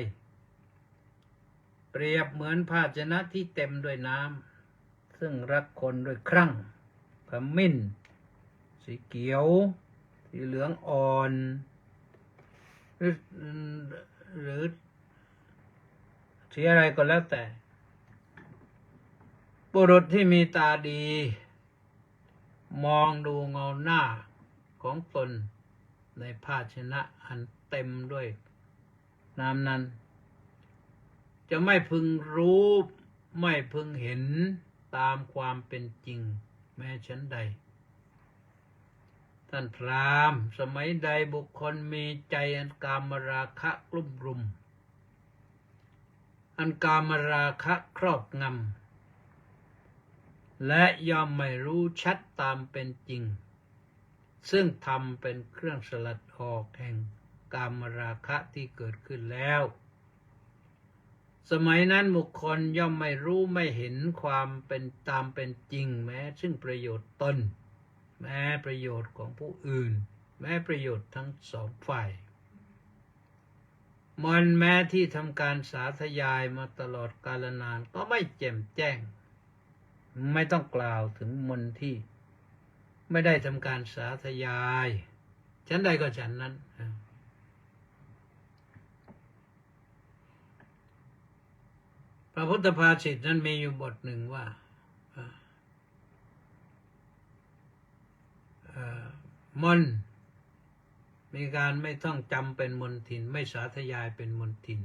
เปรียบเหมือนภาชนะที่เต็มด้วยน้ำซึ่งรักคนด้วยครั่งขมิ้นสีเขียวสีเหลืองอ่อนหรือสีอะไรก็แล้วแต่บุรุษที่มีตาดีมองดูเงาหน้าของตนในภาชนะอันเต็มด้วยน้ำนั้นจะไม่พึงรู้ไม่พึงเห็นตามความเป็นจริงแม้ชั้นใดท่านพราหมณ์สมัยใดบุคคลมีใจอันกามราคะกลุ่มรุมอันกามราคะครอบงำและย่อมไม่รู้ชัดตามเป็นจริงซึ่งทำเป็นเครื่องสลัดออกแห่งกามราคะที่เกิดขึ้นแล้วสมัยนั้นบุคคลย่อมไม่รู้ไม่เห็นความเป็นตามเป็นจริงแม้ซึ่งประโยชน์ตนแม้ประโยชน์ของผู้อื่นแม้ประโยชน์ทั้งสองฝ่ายมันแม้ที่ทำการสาธยายมาตลอดกาลนานก็ไม่แจ่มแจ้งไม่ต้องกล่าวถึงมนที่ไม่ได้ทำการสาธยายฉันใดก็ฉันนั้นพระพุทธภาษิตนั้นมีอยู่บทหนึ่งว่ามนมีการไม่ต้องจำเป็นมนทินไม่สาธยายเป็นมนทิน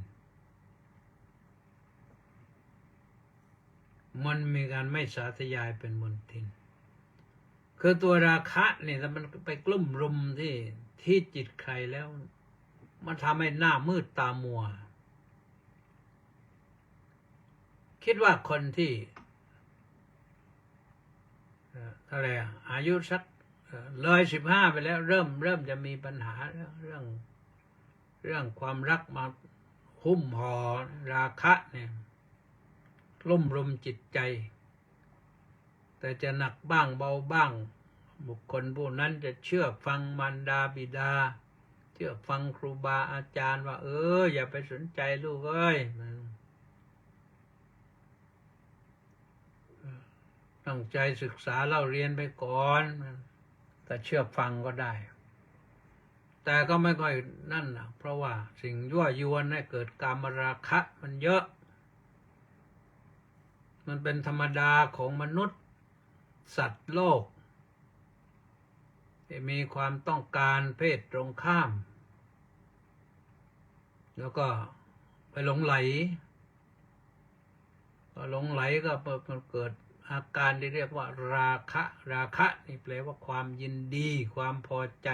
มันมีการไม่สาธยายเป็นมนทินคือตัวราคะเนี่ยมันไปกลุ่มรุมที่จิตใครแล้วมันทำให้หน้ามืดตามัวคิดว่าคนที่อะไรอายุสักเลย15ไปแล้วเริ่มจะมีปัญหาเรื่องความรักมาหุ้มห่อราคะเนี่ยกลุ่มรุมจิตใจแต่จะหนักบ้างเบาบ้างบุคคลผู้นั้นจะเชื่อฟังมารดาบิดาเชื่อฟังครูบาอาจารย์ว่าอย่าไปสนใจลูกเอ้ยตั้งใจศึกษาเล่าเรียนไปก่อนแต่เชื่อฟังก็ได้แต่ก็ไม่ค่อยนั่นนะเพราะว่าสิ่งยั่วยวนให้เกิดกามราคะมันเยอะมันเป็นธรรมดาของมนุษย์สัตว์โลกที่มีความต้องการเพศตรงข้ามแล้วก็ไปหลงไหลก็เกิดอาการที่เรียกว่าราคะนี่แปลว่าความยินดีความพอใจ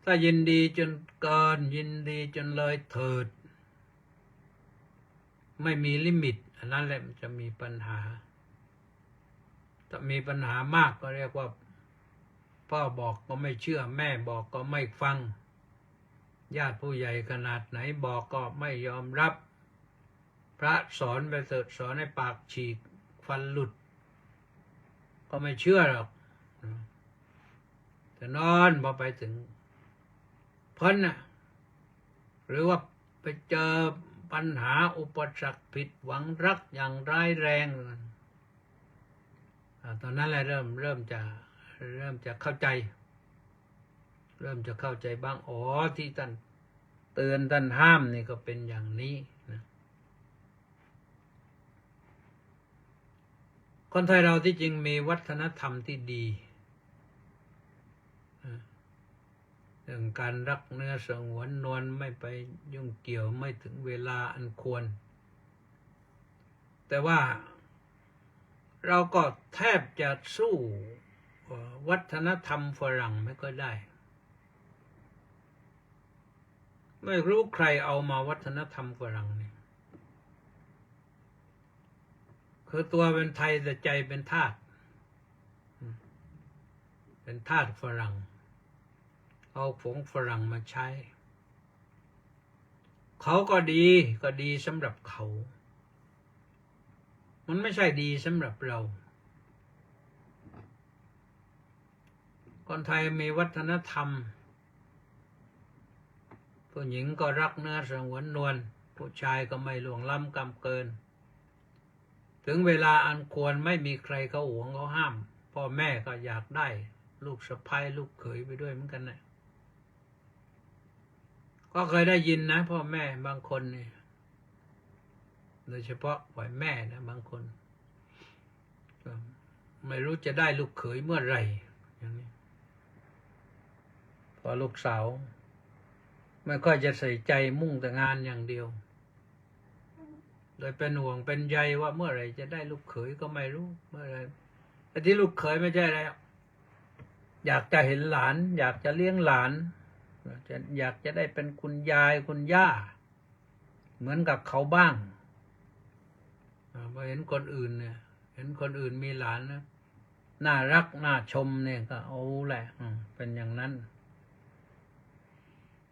ถ้ายินดีจนเกินยินดีจนเลยเถิดไม่มีลิมิตอันนั้นแหละมันจะมีปัญหาถ้ามีปัญหามากก็เรียกว่าพ่อบอกก็ไม่เชื่อแม่บอกก็ไม่ฟังญาติผู้ใหญ่ขนาดไหนบอกก็ไม่ยอมรับพระสอนไปเถิดสอนให้ปากฉีกฟันหลุดก็ไม่เชื่อหรอกแต่นอนพอไปถึงพ้นน่ะหรือว่าไปเจอปัญหาอุปสรรคผิดหวังรักอย่างร้ายแรงตอนนั้นแหละเริ่มจะเข้าใจบ้างที่ท่านเตือนท่านห้ามนี่ก็เป็นอย่างนี้นะคนไทยเราที่จริงมีวัฒนธรรมที่ดีเรื่องการรักเนื้อสงวนนวลไม่ไปยุ่งเกี่ยวไม่ถึงเวลาอันควร แต่ว่าเราก็แทบจะสู้วัฒนธรรมฝรั่งไม่ค่อยได้ไม่รู้ใครเอามาวัฒนธรรมฝรั่งนี่คือตัวเป็นไทยแต่ใจเป็นทาสฝรั่งเอาของฝรั่งมาใช้เขาก็ดีสำหรับเขามันไม่ใช่ดีสำหรับเราคนไทยมีวัฒนธรรมผู้หญิงก็รักเนื้อสงวนนวลผู้ชายก็ไม่ล่วงล้ำกำเกินถึงเวลาอันควรไม่มีใครเขาหวงเขาห้ามพ่อแม่ก็อยากได้ลูกสะใภ้ลูกเขยไปด้วยเหมือนกันนะก็เคยได้ยินนะพ่อแม่บางคนเนี่ยโดยเฉพาะฝ่ายแม่นะบางคนไม่รู้จะได้ลูกเขยเมื่อไหร่อย่างนี้พอลูกสาวไม่ค่อยจะใส่ใจมุ่งแต่งานอย่างเดียวโดยเป็นห่วงเป็นใยว่าเมื่อไหร่จะได้ลูกเขยก็ไม่รู้เมื่อไหร่แต่ที่ลูกเขยไม่ใช่แล้วอยากจะเห็นหลานอยากจะเลี้ยงหลานอยากจะได้เป็นคุณยายคุณย่าเหมือนกับเขาบ้างพอเห็นคนอื่นเนี่ยเห็นคนอื่นมีหลานนะน่ารักน่าชมเนี่ยก็เอาแหละเป็นอย่างนั้น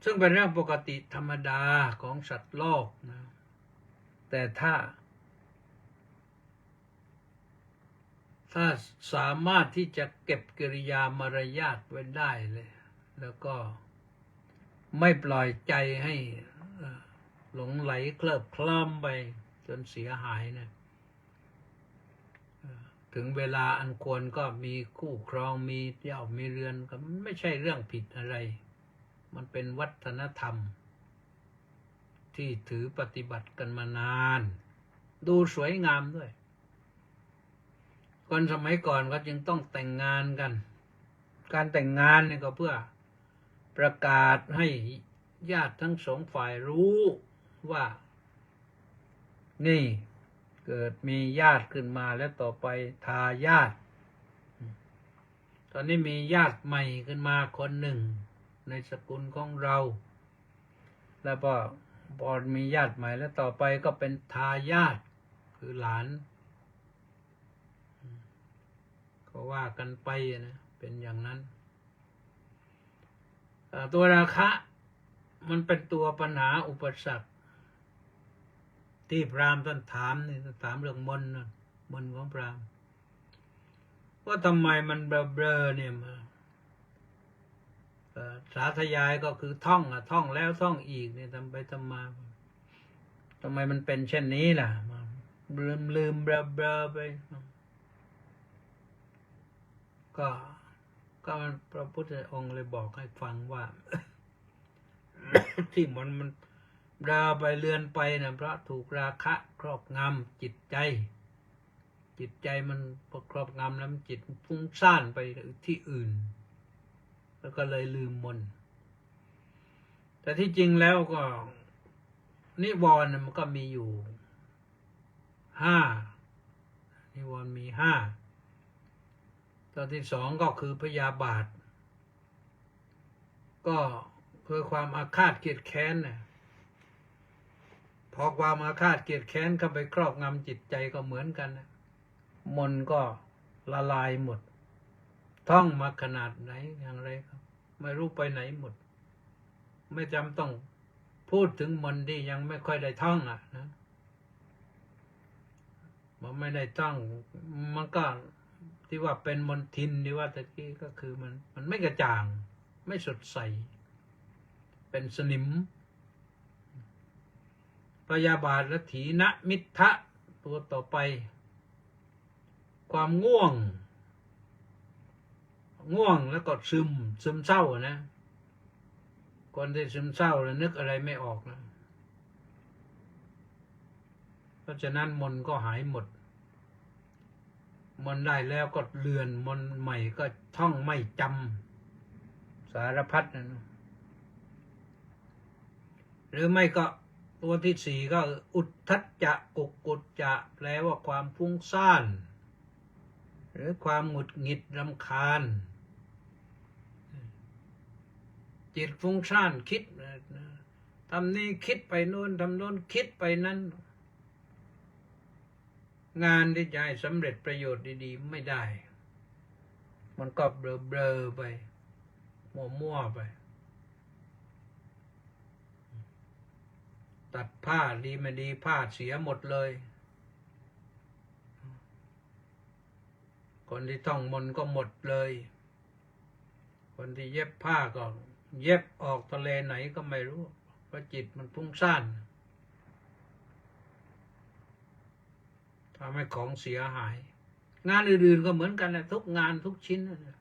ซึ่งเป็นเรื่องปกติธรรมดาของสัตว์โลกนะแต่ถ้าสามารถที่จะเก็บกิริยามารยาทไว้ได้เลยแล้วก็ไม่ปล่อยใจให้หลงไหลเคลิบเคลิ้มไปจนเสียหายนะถึงเวลาอันควรก็มีคู่ครองมีเจ้ามีเรือนก็ไม่ใช่เรื่องผิดอะไรมันเป็นวัฒนธรรมที่ถือปฏิบัติกันมานานดูสวยงามด้วยคนสมัยก่อนก็จึงต้องแต่งงานกันการแต่งงานเนี่ยก็เพื่อประกาศให้ญาติทั้งสองฝ่ายรู้ว่านี่เกิดมีญาติขึ้นมาแล้วต่อไปทายาทตอนนี้มีญาติใหม่ขึ้นมาคนหนึ่งในสกุลของเราแล้วพอมีญาติใหม่แล้วต่อไปก็เป็นทายาทคือหลานก็ว่ากันไปนะเป็นอย่างนั้นตัวราคะมันเป็นตัวปัญหาอุปสรรคที่พราหมณ์ท่านถามนี่ถามเรื่องมนต์ของพราหมณ์ว่าทำไมมันเบลอเนี่ยมาสาธยายก็คือท่องแล้วท่องอีกเนี่ยทำไปทำมาทำไมมันเป็นเช่นนี้ล่ะลืมเบลอไปก็พระพุทธองค์เลยบอกให้ฟังว่า ที่มันเบลอไปเลือนไปนะเพราะถูกราคะครอบงำจิตใจมันครอบงำแล้วมันจิตฟุ้งซ่านไปที่อื่นแล้วก็เลยลืมมนต์แต่ที่จริงแล้วก็นิวรณ์มันก็มีอยู่5นิวรณ์มี5ตัวที่2ก็คือพยาบาทก็คือความอาฆาตเกลียดแค้นน่ะพอความอาฆาตเกลียดแค้นเข้าไปครอบงำจิตใจก็เหมือนกันนะมนต์ก็ละลายหมดท่องมาขนาดไหนอย่างไรครับไม่รู้ไปไหนหมดไม่จำต้องพูดถึงมนต์ที่ยังไม่ค่อยได้ท่องนะมันไม่ได้ท่องมันก็ที่ว่าเป็นมนทินที่ว่าตะกี้ก็คือมันไม่กระจ่างไม่สดใสเป็นสนิมพยาบาทและถีนมิทธะตัวต่อไปความง่วงแล้วก็ซึมเศร้านะคนที่ซึมเศร้าแล้วนึกอะไรไม่ออกนะเพราะฉะนั้นมนต์ก็หายหมดมนต์ได้แล้วก็เลือนมนต์ใหม่ก็ท่องไม่จำสารพัดนะหรือไม่ก็ ตัวที่สี่ก็อุทธัจจะกุกกุจจะแปลว่าความฟุ้งซ่านหรือความหงุดหงิดรำคาญจิตฟุ้งซ่านคิดทำนี้คิดไปโน้นทำโน้นคิดไปนั้นงานที่จะให้สำเร็จประโยชน์ดีๆไม่ได้มันก็เบลอๆไปมั่วๆไปตัดผ้าดีไม่ดีผ้าเสียหมดเลยคนที่ท่องมนต์ก็หมดเลยคนที่เย็บผ้าก็เย็บออกทะเลไหนก็ไม่รู้เพราะจิตมันฟุ้งซ่านทำให้ของเสียหายงานอื่นๆก็เหมือนกันนะทุกงานทุกชิ้นนะ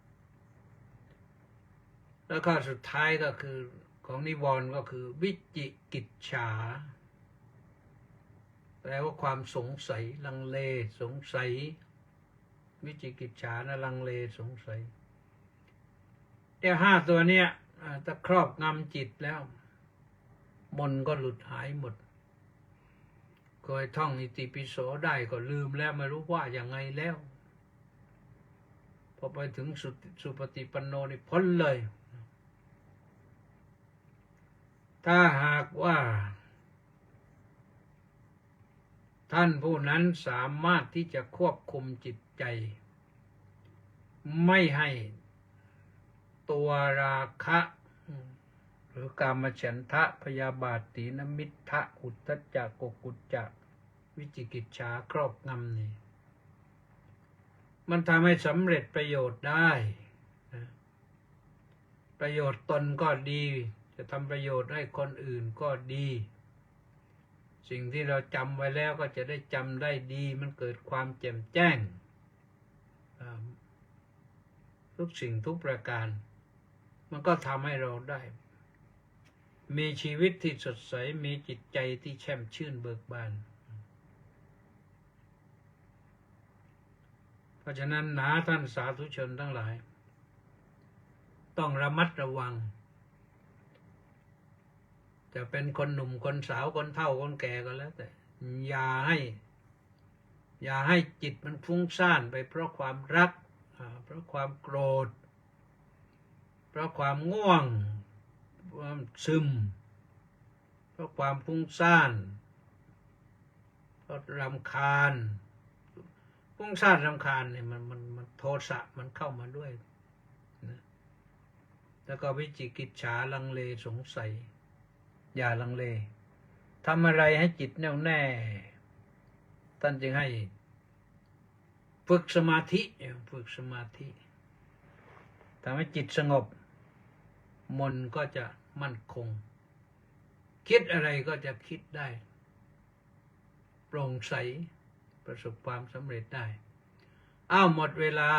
แล้วก็สุดท้ายก็คือของนิวรณ์ก็คือวิจิกิจฉาแปลว่าความสงสัยลังเลสงสัยวิจิกิจฉานะลังเลสงสัยแต่ห้าตัวเนี้ยถ้าครอบงำจิตแล้วมนต์ก็หลุดหายหมดเคยท่องอิติปิโสได้ก็ลืมแล้วไม่รู้ว่าอย่างไงแล้วพอไปถึงสุปฏิปันโนนี่พ้นเลยถ้าหากว่าท่านผู้นั้นสามารถที่จะควบคุมจิตใจไม่ให้ตัวราคะหรือกามฉันทะพยาบาทถีนมิทธะอุทธัจจะกุกกุจจะวิจิกิจฉาครอบงำนี่มันทำให้สำเร็จประโยชน์ได้ประโยชน์ตนก็ดีจะทำประโยชน์ให้คนอื่นก็ดีสิ่งที่เราจำไว้แล้วก็จะได้จำได้ดีมันเกิดความแจ่มแจ้งทุกสิ่งทุกประการมันก็ทำให้เราได้มีชีวิตที่สดใสมีจิตใจที่แช่มชื่นเบิกบานเพราะฉะนั้นท่านสาธุชนทั้งหลายต้องระมัดระวังจะเป็นคนหนุ่มคนสาวคนเฒ่าคนแก่ก็แล้วแต่อย่าให้จิตมันฟุ้งซ่านไปเพราะความรักเพราะความโกรธเพราะความง่วงความซึมเพราะความฟุ้งซ่านเพราะรำคาญฟุ้งซ่านรำคาญเนี่ยมันโทสะมันเข้ามาด้วยนะแล้วก็วิจิกิจฉาลังเลสงสัยอย่าลังเลทำอะไรให้จิตแน่วแน่ท่านจึงให้ฝึกสมาธิทำให้จิตสงบมนก็จะมั่นคงคิดอะไรก็จะคิดได้โปร่งใสประสบความสำเร็จได้หมดเวลา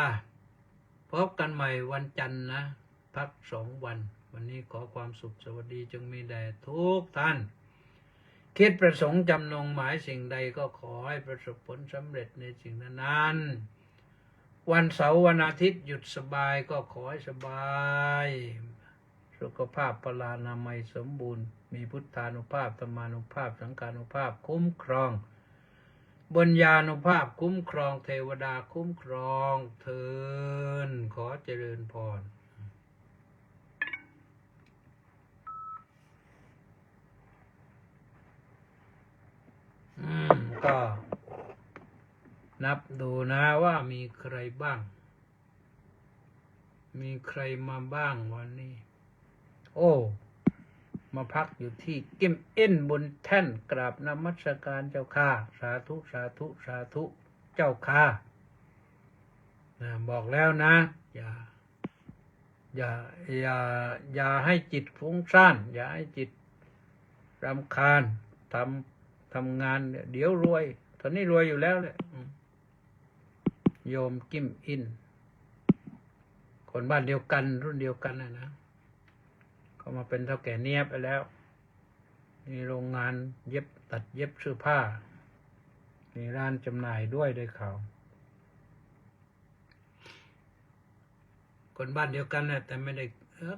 พบกันใหม่วันจันทร์นะพัก2 วันวันนี้ขอความสุขสวัสดีจงมีแด่ทุกท่านคิดประสงค์จำนงหมายสิ่งใดก็ขอให้ประสบผลสำเร็จในสิ่งนั้นวันเสาร์วันอาทิตย์หยุดสบายก็ขอให้สบายสุขภาพพลานามัยสมบูรณ์มีพุทธานุภาพธรรมานุภาพสังฆานุภาพคุ้มครองบุญญานุภาพคุ้มครองเทวดาคุ้มครองเทินขอเจริญพรก็นับดูนะว่ามีใครบ้างมีใครมาบ้างวันนี้มาพักอยู่ที่กิมเอ็นบนแท่นกราบนมัสการเจ้าค่ะสาธุสาธุสาธุเจ้าค่ะบอกแล้วนะอย่าให้จิตฟุ้งซ่านอย่าให้จิตรำคาญทำงานเดี๋ยวรวยตอนนี้รวยอยู่แล้วแหละโยมกิมอินคนบ้านเดียวกันรุ่นเดียวกันนะก็มาเป็นเฒ่าแก่เนียบไปแล้วมีโรงงานตัดเย็บเสื้อผ้ามีร้านจำหน่ายด้วยได้ข่าวคนบ้านเดียวกันนะแต่ไม่ได้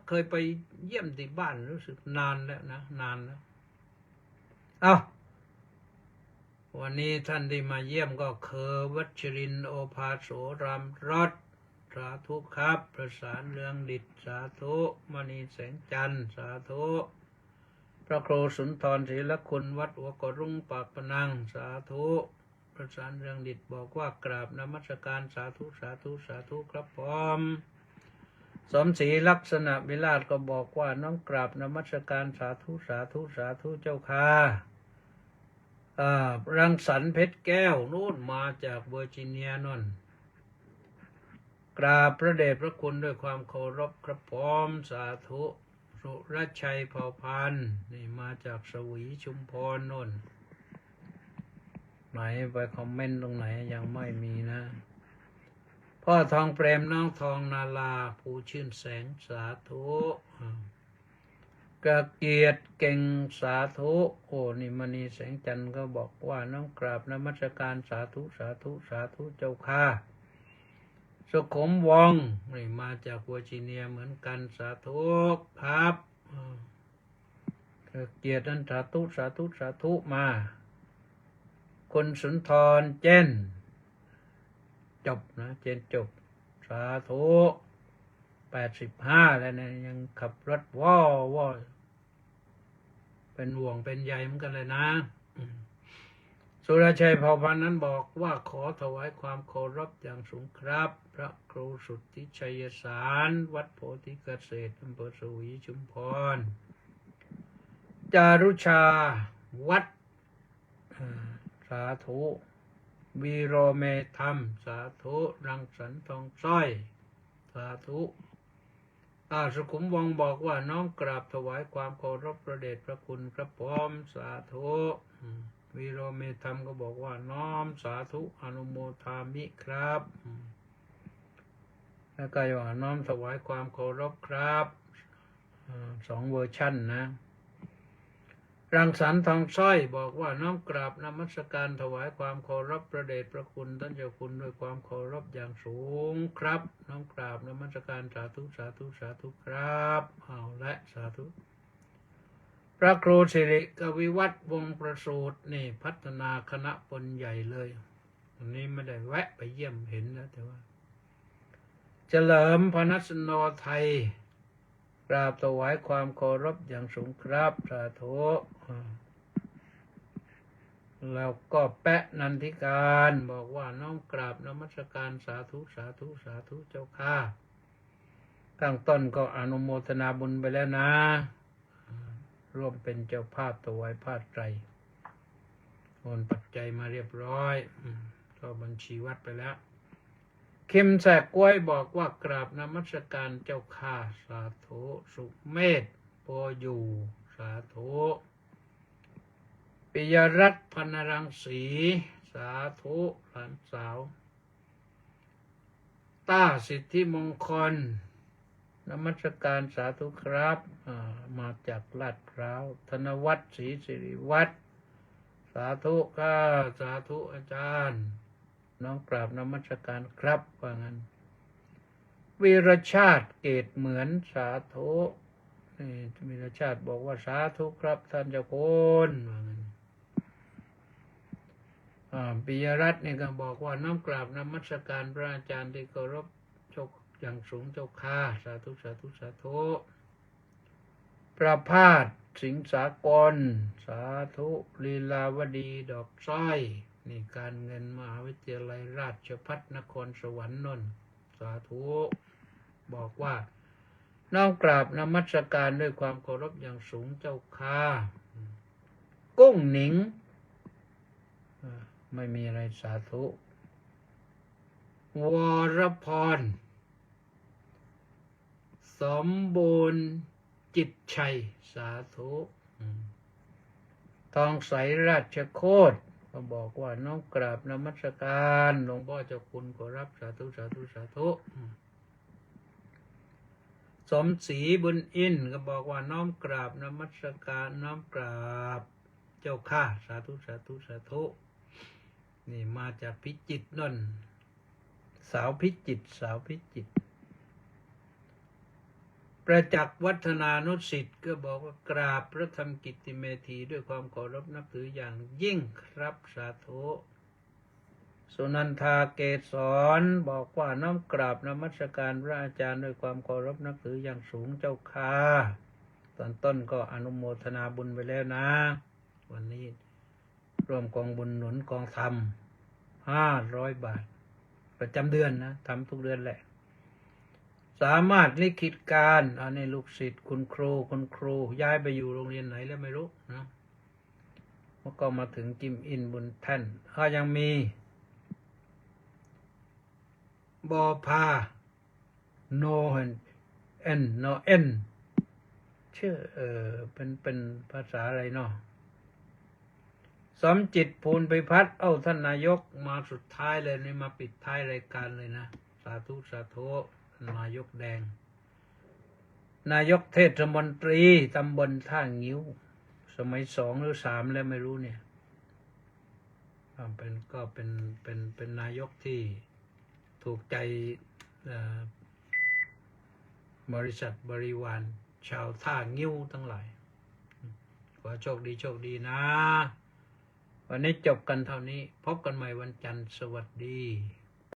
เคยไปเยี่ยมที่บ้านรู้สึกนานแล้วนะนานแล้ว เอาวันนี้ท่านที่มาเยี่ยมก็คือวัชรินทร์โอภาโสรามรสสาธุครับประสานเรืองดิษฐ์สาธุมณีแสงจันทร์สาธุพระครูสุนทรศรีละคุณวัดหัวกรุ่งปากพนังสาธุประสานเรืองดิษฐ์บอกว่ากราบนมัสการสาธุสาธุสาธุครับผมสมศรีลักษณะวิราชก็บอกว่าน้องกราบนมัสการสาธุสาธุสาธุเจ้าค่ะรังสรรค์เพชรแก้วนู่นมาจากเวอร์จิเนียนนกราบพระเดชพระคุณด้วยความเคารพครับผมสาธุสุรชัยเผ่าพันธ์นี่มาจากสวีชุมพรนนไหนไปคอมเมนต์ตรงไหนยังไม่มีนะพ่อทองเปรมน้องทองนาลาผู้ชื่นแสงสาธุกระเกียรติเก่งสาธุโอ้นี่มณีแสงจันทร์ก็บอกว่าน้องกราบนมัสการสาธุสาธุสาธุเจ้าค่ะสุขุมวงศ์นี่มาจากเวอร์จิเนียเหมือนกันสาธุครับกระเกียรตินั้นสาธุสาธุสาธุมาคุณสุนทรเจนจบนะเจนจบสาธุ85แล้วนะยังขับรถว่อเป็นห่วงเป็นใยเหมือนกันเลยนะสุรชัยเผ่าพันธ์นั้นบอกว่าขอถวายความเคารพอย่างสูงครับพระครูสุทธิชัยสารวัดโพธิเกษตรอำเภอสวีชุมพรจารุชาวัดสาธุวีโรเมธรรมสาธุรังสรรค์ทองสร้อยสาธุสุขุมวงศ์บอกว่าน้องกราบถวายความเคารพพระเดชพระคุณพระพรหมสาธุวีโรเมธรรมก็บอกว่าน้อมสาธุอนุโมทามิครับแล้วก็ว่าน้อมถวายความเคารพครับ2 เวอร์ชันนะรังสรรค์ทองสร้อยบอกว่าน้อมกราบนมัสการถวายความเคารพพระเดชพระคุณท่านเจ้าคุณด้วยความเคารพอย่างสูงครับน้อมกราบนมัสการสาธุสาธุสาธุครับเอาและสาธุพระครูสิริกวิวัฒน์วงศ์ประสูตินี่พัฒนาคณะปนใหญ่เลยวันนี้ไม่ได้แวะไปเยี่ยมเห็นนะแต่ว่าเฉลิมพนัสโนไทยกราบถวายความเคารพอย่างสูงครับสาธุแล้วก็แปะนันทิการบอกว่าน้อมกราบนมัสการสาธุสาธุสาธุเจ้าค่ะข้างต้นก็อนุโมทนาบุญไปแล้วนะร่วมเป็นเจ้าภาพถวายผ้าไตรโอนปัจจัยมาเรียบร้อยก็บัญชีวัดไปแล้วคิมแสกกล้วยบอกว่ากราบนมัสการเจ้าค่ะสาธุสุเมธโพอยู่สาธุปิยรัตน์พนรังสีสาธุหลานสาวต้าสิทธิมงคลนมัสการสาธุครับมาจากลาดพร้าวธนวัฒน์ศรีสิริวัฒน์สาธุค่ะสาธุอาจารย์น้องกราบนมัสการครับว่างั้นวีรชาติเกตเหมือนสาธุนี่วีรชาติบอกว่าสาธุครับท่านเจ้าคุณว่างั้นปิยรัตน์นี่ก็บอกว่าน้อมกราบนมัสการพระอาจารย์ที่เคารพเจ้าอย่างสูงเจ้าค่ะสาธุสาธุสาธุประภาสสิงห์สากลสาธุลีลาวดีดอกสร้อยนี่การเงินมหาวิทยาลัยราชภัฏนครสวรรค์นนท์สาธุบอกว่าน้อมกราบนมัสการด้วยความเคารพอย่างสูงเจ้าค่ะกุ้งหนิงไม่มีอะไรสาธุวรพรสมบูรณ์จิตชัยสาธุทองใสราชโคตรก็บอกว่าน้องกราบนมัสการหลวงพ่อเจ้าคุณขอรับสาธุสาธุสาธุสมศรีบุญอินก็บอกว่าน้อมกราบนมัสการน้อมกราบเจ้าข้าสาธุสาธุสาธุนี่มาจากพิจิตรนนท์ สาวพิจิตร ประจักษ์วัฒนานุสิทธิ์ก็บอกว่ากราบพระธรรมกิตติเมธีด้วยความเคารพนับถืออย่างยิ่งครับสาธุสุนันทาเกศรบอกว่าน้อมกราบนมัสการพระอาจารย์ด้วยความเคารพนับถืออย่างสูงเจ้าค่ะตอนต้นก็อนุโมทนาบุญไปแล้วนะวันนี้ร่วมกองบุญหนุนกองธรรม500 บาทประจำเดือนนะทำทุกเดือนแหละสามารถลิขิตการอันนี้ลูกศิษย์คุณครูย้ายไปอยู่โรงเรียนไหนแล้วไม่รู้นะแล้วก็มาถึงจิมอินบุญแท่นยังมีบอพาโนเอ็นโนเอ็นชื่อเป็นภาษาอะไรเนาะสมจิตภูลไปพัฒน์ท่านนายกมาสุดท้ายเลยนี่มาปิดท้ายรายการเลยนะสาธุสาธุนายกแดงนายกเทศมนตรีตำบลท่างิ้วสมัย2 หรือ 3แล้วไม่รู้เนี่ยเป็นนายกที่ถูกใจบริษัทบริวารชาวท่างิ้วทั้งหลายขอโชคดีนะวันนี้จบกันเท่านี้พบกันใหม่วันจันทร์สวัสดี